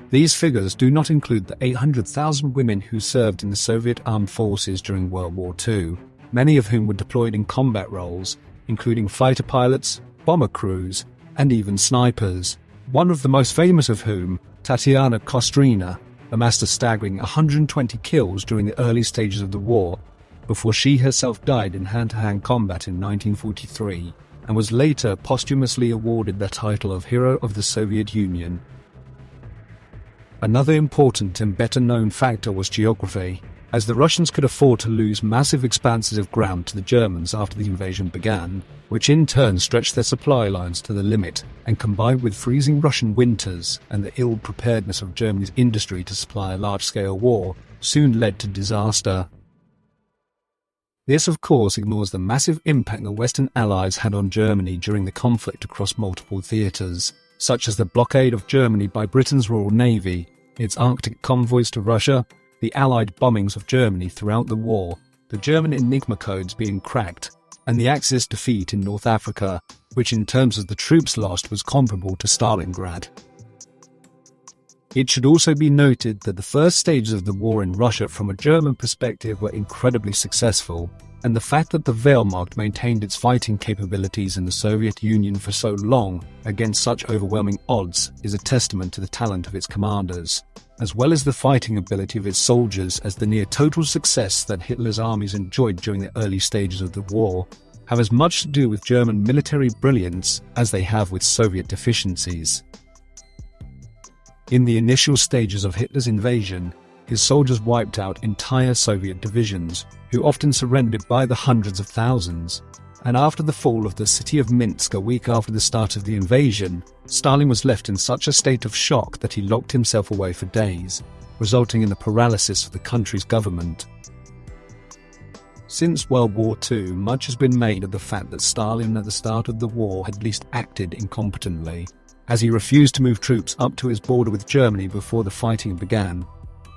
These figures do not include the 800,000 women who served in the Soviet armed forces during World War II, many of whom were deployed in combat roles, including fighter pilots, bomber crews, and even snipers, one of the most famous of whom, Tatiana Kostrina, amassed a staggering 120 kills during the early stages of the war, before she herself died in hand-to-hand combat in 1943, and was later posthumously awarded the title of Hero of the Soviet Union. Another important and better-known factor was geography, as the Russians could afford to lose massive expanses of ground to the Germans after the invasion began, which in turn stretched their supply lines to the limit, and combined with freezing Russian winters and the ill-preparedness of Germany's industry to supply a large-scale war, soon led to disaster. This of course ignores the massive impact the Western Allies had on Germany during the conflict across multiple theatres, such as the blockade of Germany by Britain's Royal Navy, its Arctic convoys to Russia, the Allied bombings of Germany throughout the war, the German Enigma codes being cracked, and the Axis defeat in North Africa, which in terms of the troops lost was comparable to Stalingrad. It should also be noted that the first stages of the war in Russia from a German perspective were incredibly successful, and the fact that the Wehrmacht maintained its fighting capabilities in the Soviet Union for so long against such overwhelming odds is a testament to the talent of its commanders, as well as the fighting ability of its soldiers, as the near-total success that Hitler's armies enjoyed during the early stages of the war have as much to do with German military brilliance as they have with Soviet deficiencies. In the initial stages of Hitler's invasion, his soldiers wiped out entire Soviet divisions, who often surrendered by the hundreds of thousands. And after the fall of the city of Minsk a week after the start of the invasion, Stalin was left in such a state of shock that he locked himself away for days, resulting in the paralysis of the country's government. Since World War II, much has been made of the fact that Stalin at the start of the war had at least acted incompetently, as he refused to move troops up to his border with Germany before the fighting began.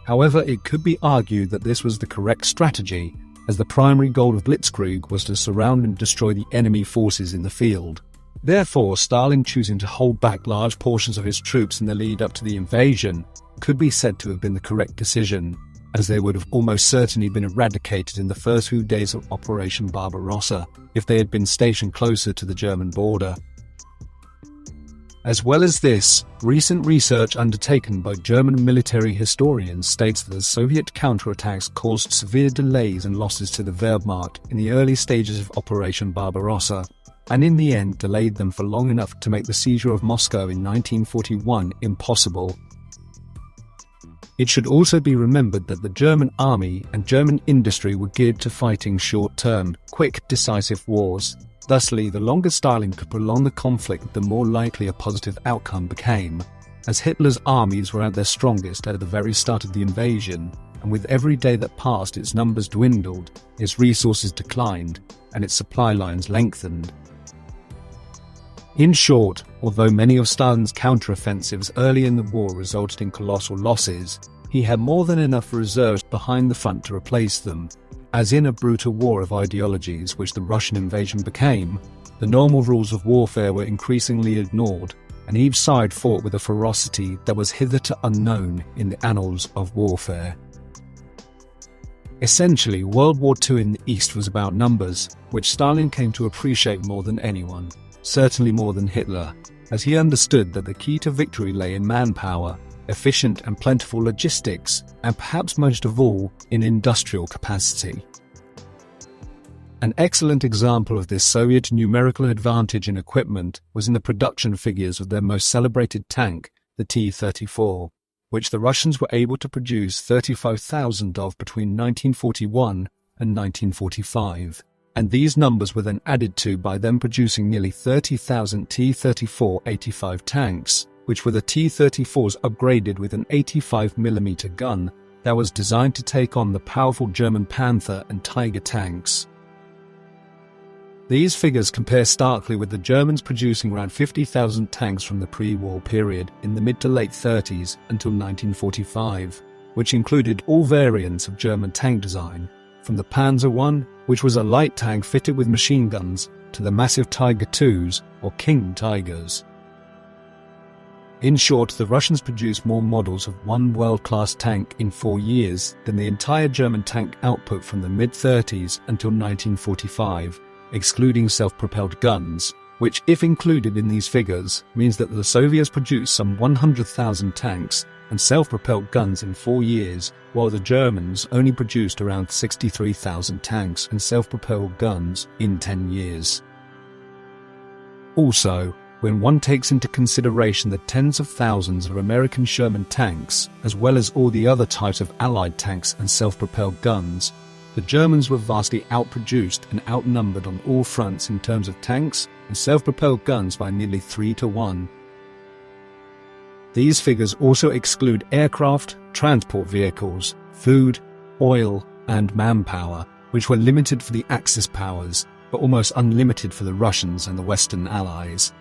However, it could be argued that this was the correct strategy, as the primary goal of Blitzkrieg was to surround and destroy the enemy forces in the field. Therefore, Stalin choosing to hold back large portions of his troops in the lead up to the invasion could be said to have been the correct decision, as they would have almost certainly been eradicated in the first few days of Operation Barbarossa if they had been stationed closer to the German border. As well as this, recent research undertaken by German military historians states that the Soviet counterattacks caused severe delays and losses to the Wehrmacht in the early stages of Operation Barbarossa, and in the end delayed them for long enough to make the seizure of Moscow in 1941 impossible. It should also be remembered that the German army and German industry were geared to fighting short-term, quick, decisive wars. Thusly, the longer Stalin could prolong the conflict, the more likely a positive outcome became, as Hitler's armies were at their strongest at the very start of the invasion, and with every day that passed its numbers dwindled, its resources declined, and its supply lines lengthened. In short, although many of Stalin's counteroffensives early in the war resulted in colossal losses, he had more than enough reserves behind the front to replace them. As in a brutal war of ideologies which the Russian invasion became, the normal rules of warfare were increasingly ignored, and each side fought with a ferocity that was hitherto unknown in the annals of warfare. Essentially, World War II in the East was about numbers, which Stalin came to appreciate more than anyone, certainly more than Hitler, as he understood that the key to victory lay in manpower, efficient and plentiful logistics, and perhaps most of all, in industrial capacity. An excellent example of this Soviet numerical advantage in equipment was in the production figures of their most celebrated tank, the T-34, which the Russians were able to produce 35,000 of between 1941 and 1945, and these numbers were then added to by them producing nearly 30,000 T-34-85 tanks, which were the T-34s upgraded with an 85mm gun that was designed to take on the powerful German Panther and Tiger tanks. These figures compare starkly with the Germans producing around 50,000 tanks from the pre-war period in the mid to late 30s until 1945, which included all variants of German tank design, from the Panzer I, which was a light tank fitted with machine guns, to the massive Tiger IIs, or King Tigers. In short, the Russians produced more models of one world-class tank in 4 years than the entire German tank output from the mid-30s until 1945, excluding self-propelled guns, which, if included in these figures, means that the Soviets produced some 100,000 tanks and self-propelled guns in 4 years, while the Germans only produced around 63,000 tanks and self-propelled guns in 10 years. Also, when one takes into consideration the tens of thousands of American Sherman tanks, as well as all the other types of Allied tanks and self-propelled guns, the Germans were vastly outproduced and outnumbered on all fronts in terms of tanks and self-propelled guns by nearly 3 to 1. These figures also exclude aircraft, transport vehicles, food, oil, and manpower, which were limited for the Axis powers, but almost unlimited for the Russians and the Western Allies.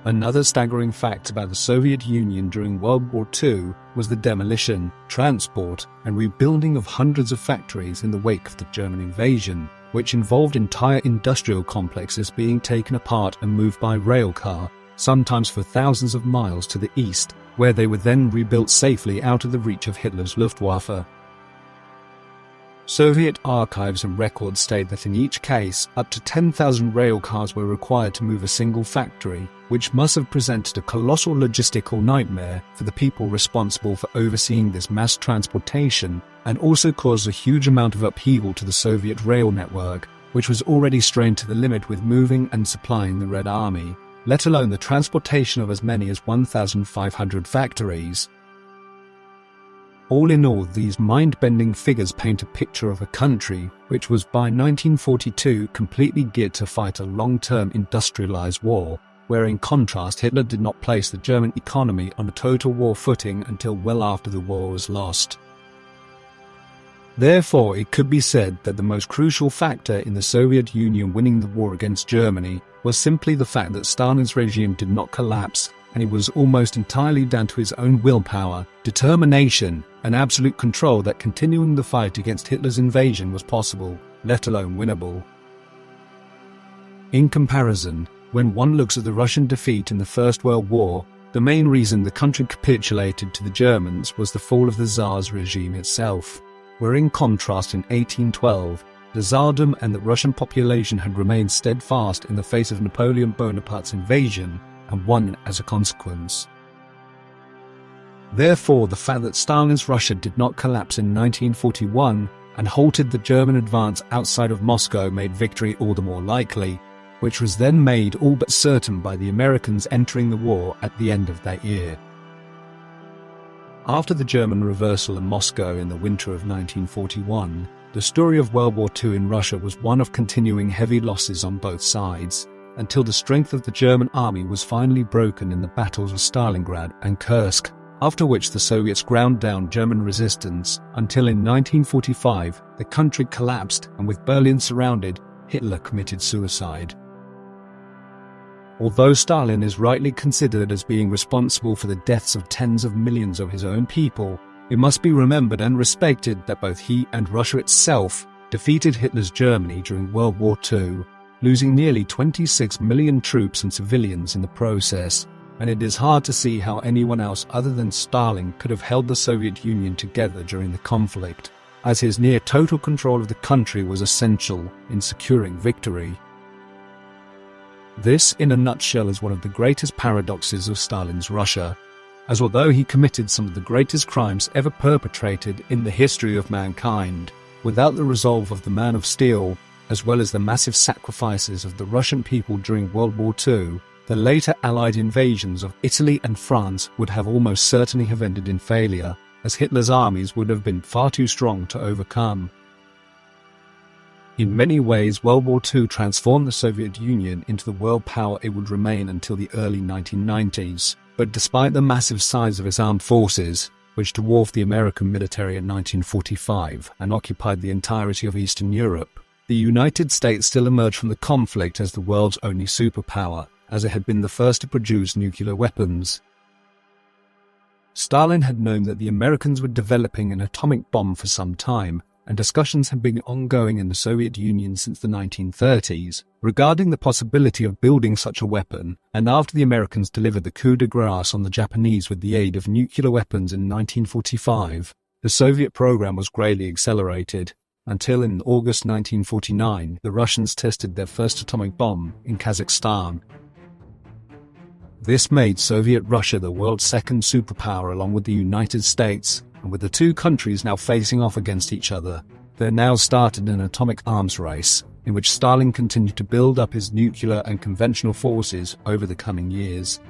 Another staggering fact about the Soviet Union during World War II was the demolition, transport, and rebuilding of hundreds of factories in the wake of the German invasion, which involved entire industrial complexes being taken apart and moved by railcar, sometimes for thousands of miles to the east, where they were then rebuilt safely out of the reach of Hitler's Luftwaffe. Soviet archives and records state that in each case, up to 10,000 rail cars were required to move a single factory, which must have presented a colossal logistical nightmare for the people responsible for overseeing this mass transportation, and also caused a huge amount of upheaval to the Soviet rail network, which was already strained to the limit with moving and supplying the Red Army, let alone the transportation of as many as 1,500 factories. All in all, these mind-bending figures paint a picture of a country which was by 1942 completely geared to fight a long-term industrialized war, where in contrast Hitler did not place the German economy on a total war footing until well after the war was lost. Therefore, it could be said that the most crucial factor in the Soviet Union winning the war against Germany was simply the fact that Stalin's regime did not collapse, and it was almost entirely down to his own willpower, determination, and absolute control that continuing the fight against Hitler's invasion was possible, let alone winnable. In comparison, when one looks at the Russian defeat in the First World War, the main reason the country capitulated to the Germans was the fall of the Tsar's regime itself, where in contrast in 1812, the Tsardom and the Russian population had remained steadfast in the face of Napoleon Bonaparte's invasion, and won as a consequence. Therefore, the fact that Stalin's Russia did not collapse in 1941 and halted the German advance outside of Moscow made victory all the more likely, which was then made all but certain by the Americans entering the war at the end of that year. After the German reversal in Moscow in the winter of 1941, the story of World War II in Russia was one of continuing heavy losses on both sides, until the strength of the German army was finally broken in the battles of Stalingrad and Kursk, after which the Soviets ground down German resistance until in 1945 the country collapsed, and with Berlin surrounded, Hitler committed suicide. Although Stalin is rightly considered as being responsible for the deaths of tens of millions of his own people, it must be remembered and respected that both he and Russia itself defeated Hitler's Germany during World War II, losing nearly 26 million troops and civilians in the process, and it is hard to see how anyone else other than Stalin could have held the Soviet Union together during the conflict, as his near total control of the country was essential in securing victory. This, in a nutshell, is one of the greatest paradoxes of Stalin's Russia, as although he committed some of the greatest crimes ever perpetrated in the history of mankind, without the resolve of the man of steel, as well as the massive sacrifices of the Russian people during World War II, the later Allied invasions of Italy and France would have almost certainly have ended in failure, as Hitler's armies would have been far too strong to overcome. In many ways, World War II transformed the Soviet Union into the world power it would remain until the early 1990s. But despite the massive size of its armed forces, which dwarfed the American military in 1945 and occupied the entirety of Eastern Europe, the United States still emerged from the conflict as the world's only superpower, as it had been the first to produce nuclear weapons. Stalin had known that the Americans were developing an atomic bomb for some time, and discussions had been ongoing in the Soviet Union since the 1930s regarding the possibility of building such a weapon, and after the Americans delivered the coup de grace on the Japanese with the aid of nuclear weapons in 1945, the Soviet program was greatly accelerated, until in August 1949 the Russians tested their first atomic bomb in Kazakhstan. This made Soviet Russia the world's second superpower along with the United States, and with the two countries now facing off against each other, there now started an atomic arms race, in which Stalin continued to build up his nuclear and conventional forces over the coming years.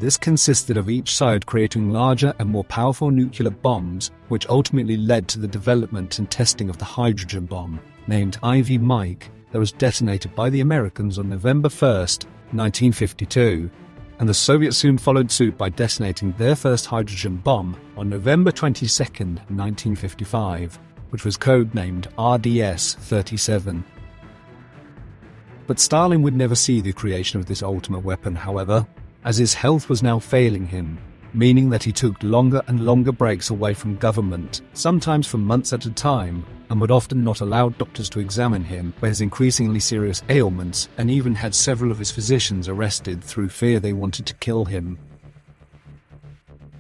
This consisted of each side creating larger and more powerful nuclear bombs, which ultimately led to the development and testing of the hydrogen bomb, named Ivy Mike, that was detonated by the Americans on November 1st, 1952. And the Soviets soon followed suit by detonating their first hydrogen bomb on November 22, 1955, which was codenamed RDS-37. But Stalin would never see the creation of this ultimate weapon, however, as his health was now failing him, meaning that he took longer and longer breaks away from government, sometimes for months at a time, and would often not allow doctors to examine him for his increasingly serious ailments, and even had several of his physicians arrested through fear they wanted to kill him.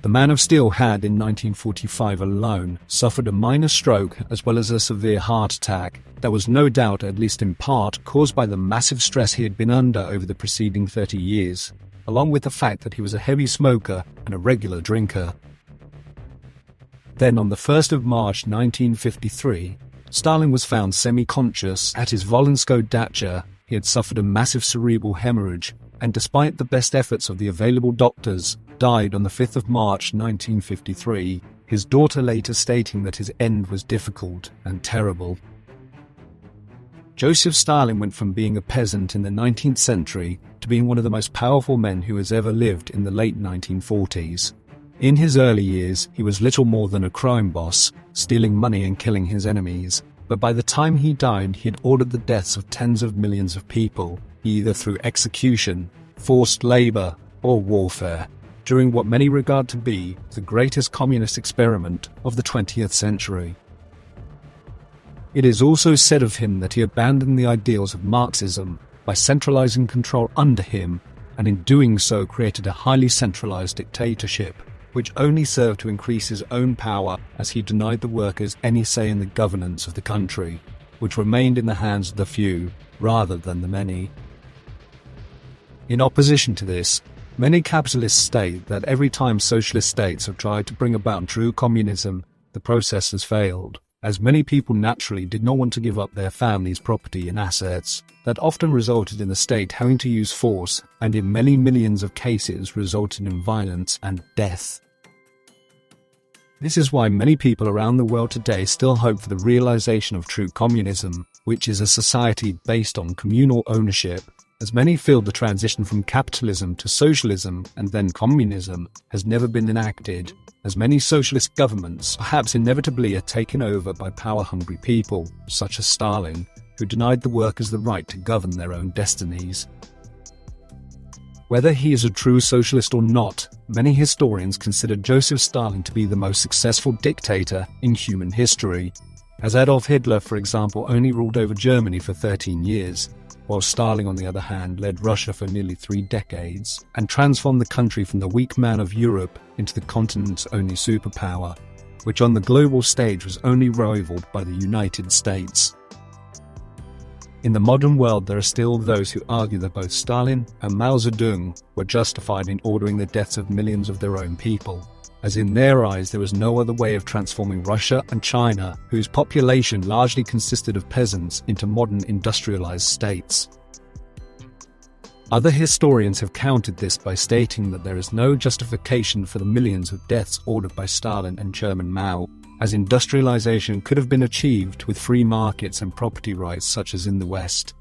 The Man of Steel had, in 1945 alone, suffered a minor stroke as well as a severe heart attack that was no doubt, at least in part, caused by the massive stress he had been under over the preceding 30 years, along with the fact that he was a heavy smoker and a regular drinker. Then on the 1st of March 1953, Stalin was found semi-conscious at his Volinskoe dacha. He had suffered a massive cerebral hemorrhage, and despite the best efforts of the available doctors, died on the 5th of March 1953, his daughter later stating that his end was difficult and terrible. Joseph Stalin went from being a peasant in the 19th century to being one of the most powerful men who has ever lived in the late 1940s. In his early years, he was little more than a crime boss, stealing money and killing his enemies. But by the time he died, he had ordered the deaths of tens of millions of people, either through execution, forced labor, or warfare, during what many regard to be the greatest communist experiment of the 20th century. It is also said of him that he abandoned the ideals of Marxism by centralizing control under him, and in doing so created a highly centralized dictatorship, which only served to increase his own power as he denied the workers any say in the governance of the country, which remained in the hands of the few rather than the many. In opposition to this, many capitalists state that every time socialist states have tried to bring about true communism, the process has failed, as many people naturally did not want to give up their family's property and assets. That often resulted in the state having to use force, and in many millions of cases resulted in violence and death. This is why many people around the world today still hope for the realization of true communism, which is a society based on communal ownership, as many feel the transition from capitalism to socialism and then communism has never been enacted, as many socialist governments perhaps inevitably are taken over by power-hungry people, such as Stalin, who denied the workers the right to govern their own destinies. Whether he is a true socialist or not, many historians consider Joseph Stalin to be the most successful dictator in human history, as Adolf Hitler, for example, only ruled over Germany for 13 years, while Stalin, on the other hand, led Russia for nearly 3 decades and transformed the country from the weak man of Europe into the continent's only superpower, which on the global stage was only rivaled by the United States. In the modern world, there are still those who argue that both Stalin and Mao Zedong were justified in ordering the deaths of millions of their own people, as in their eyes there was no other way of transforming Russia and China, whose population largely consisted of peasants, into modern industrialized states. Other historians have countered this by stating that there is no justification for the millions of deaths ordered by Stalin and Chairman Mao, as industrialization could have been achieved with free markets and property rights such as in the West.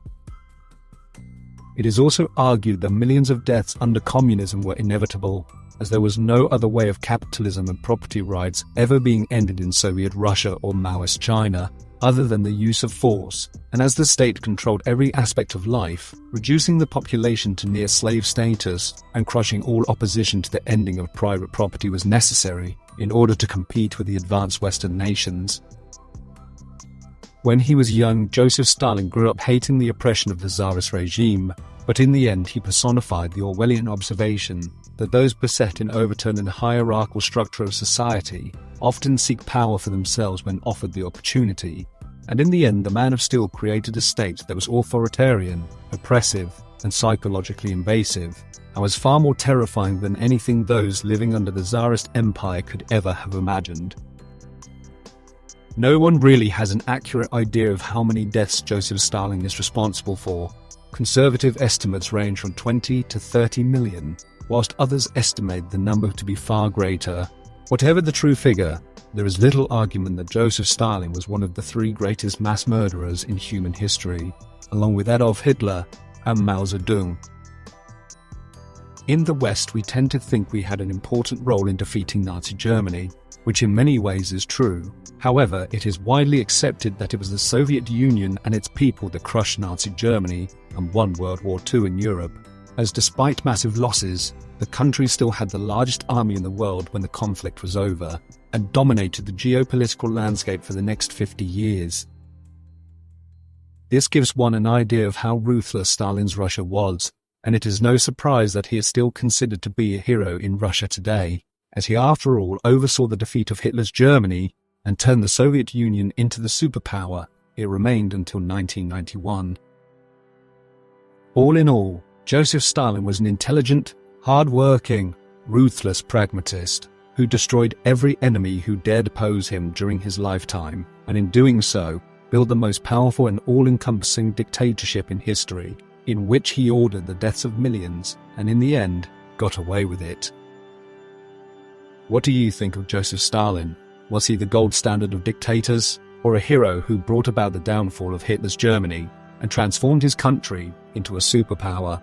It is also argued that millions of deaths under communism were inevitable, as there was no other way of capitalism and property rights ever being ended in Soviet Russia or Maoist China, other than the use of force, and as the state controlled every aspect of life, reducing the population to near slave status and crushing all opposition to the ending of private property was necessary in order to compete with the advanced Western nations. When he was young, Joseph Stalin grew up hating the oppression of the Tsarist regime, but in the end he personified the Orwellian observation that those beset in overturning the hierarchical structure of society often seek power for themselves when offered the opportunity, and in the end the man of steel created a state that was authoritarian, oppressive, and psychologically invasive, and was far more terrifying than anything those living under the Tsarist Empire could ever have imagined. No one really has an accurate idea of how many deaths Joseph Stalin is responsible for. Conservative estimates range from 20 to 30 million, whilst others estimate the number to be far greater. Whatever the true figure, there is little argument that Joseph Stalin was one of the three greatest mass murderers in human history, along with Adolf Hitler and Mao Zedong. In the West, we tend to think we had an important role in defeating Nazi Germany, which in many ways is true. However, it is widely accepted that it was the Soviet Union and its people that crushed Nazi Germany and won World War II in Europe, as despite massive losses, the country still had the largest army in the world when the conflict was over, and dominated the geopolitical landscape for the next 50 years. This gives one an idea of how ruthless Stalin's Russia was, and it is no surprise that he is still considered to be a hero in Russia today, as he after all oversaw the defeat of Hitler's Germany and turned the Soviet Union into the superpower it remained until 1991. All in all, Joseph Stalin was an intelligent, hard-working, ruthless pragmatist who destroyed every enemy who dared oppose him during his lifetime, and in doing so, built the most powerful and all-encompassing dictatorship in history, in which he ordered the deaths of millions, and in the end, got away with it. What do you think of Joseph Stalin? Was he the gold standard of dictators, or a hero who brought about the downfall of Hitler's Germany and transformed his country into a superpower?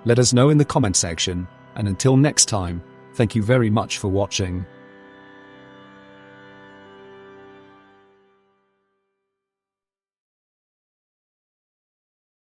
Let us know in the comment section, and until next time, thank you very much for watching.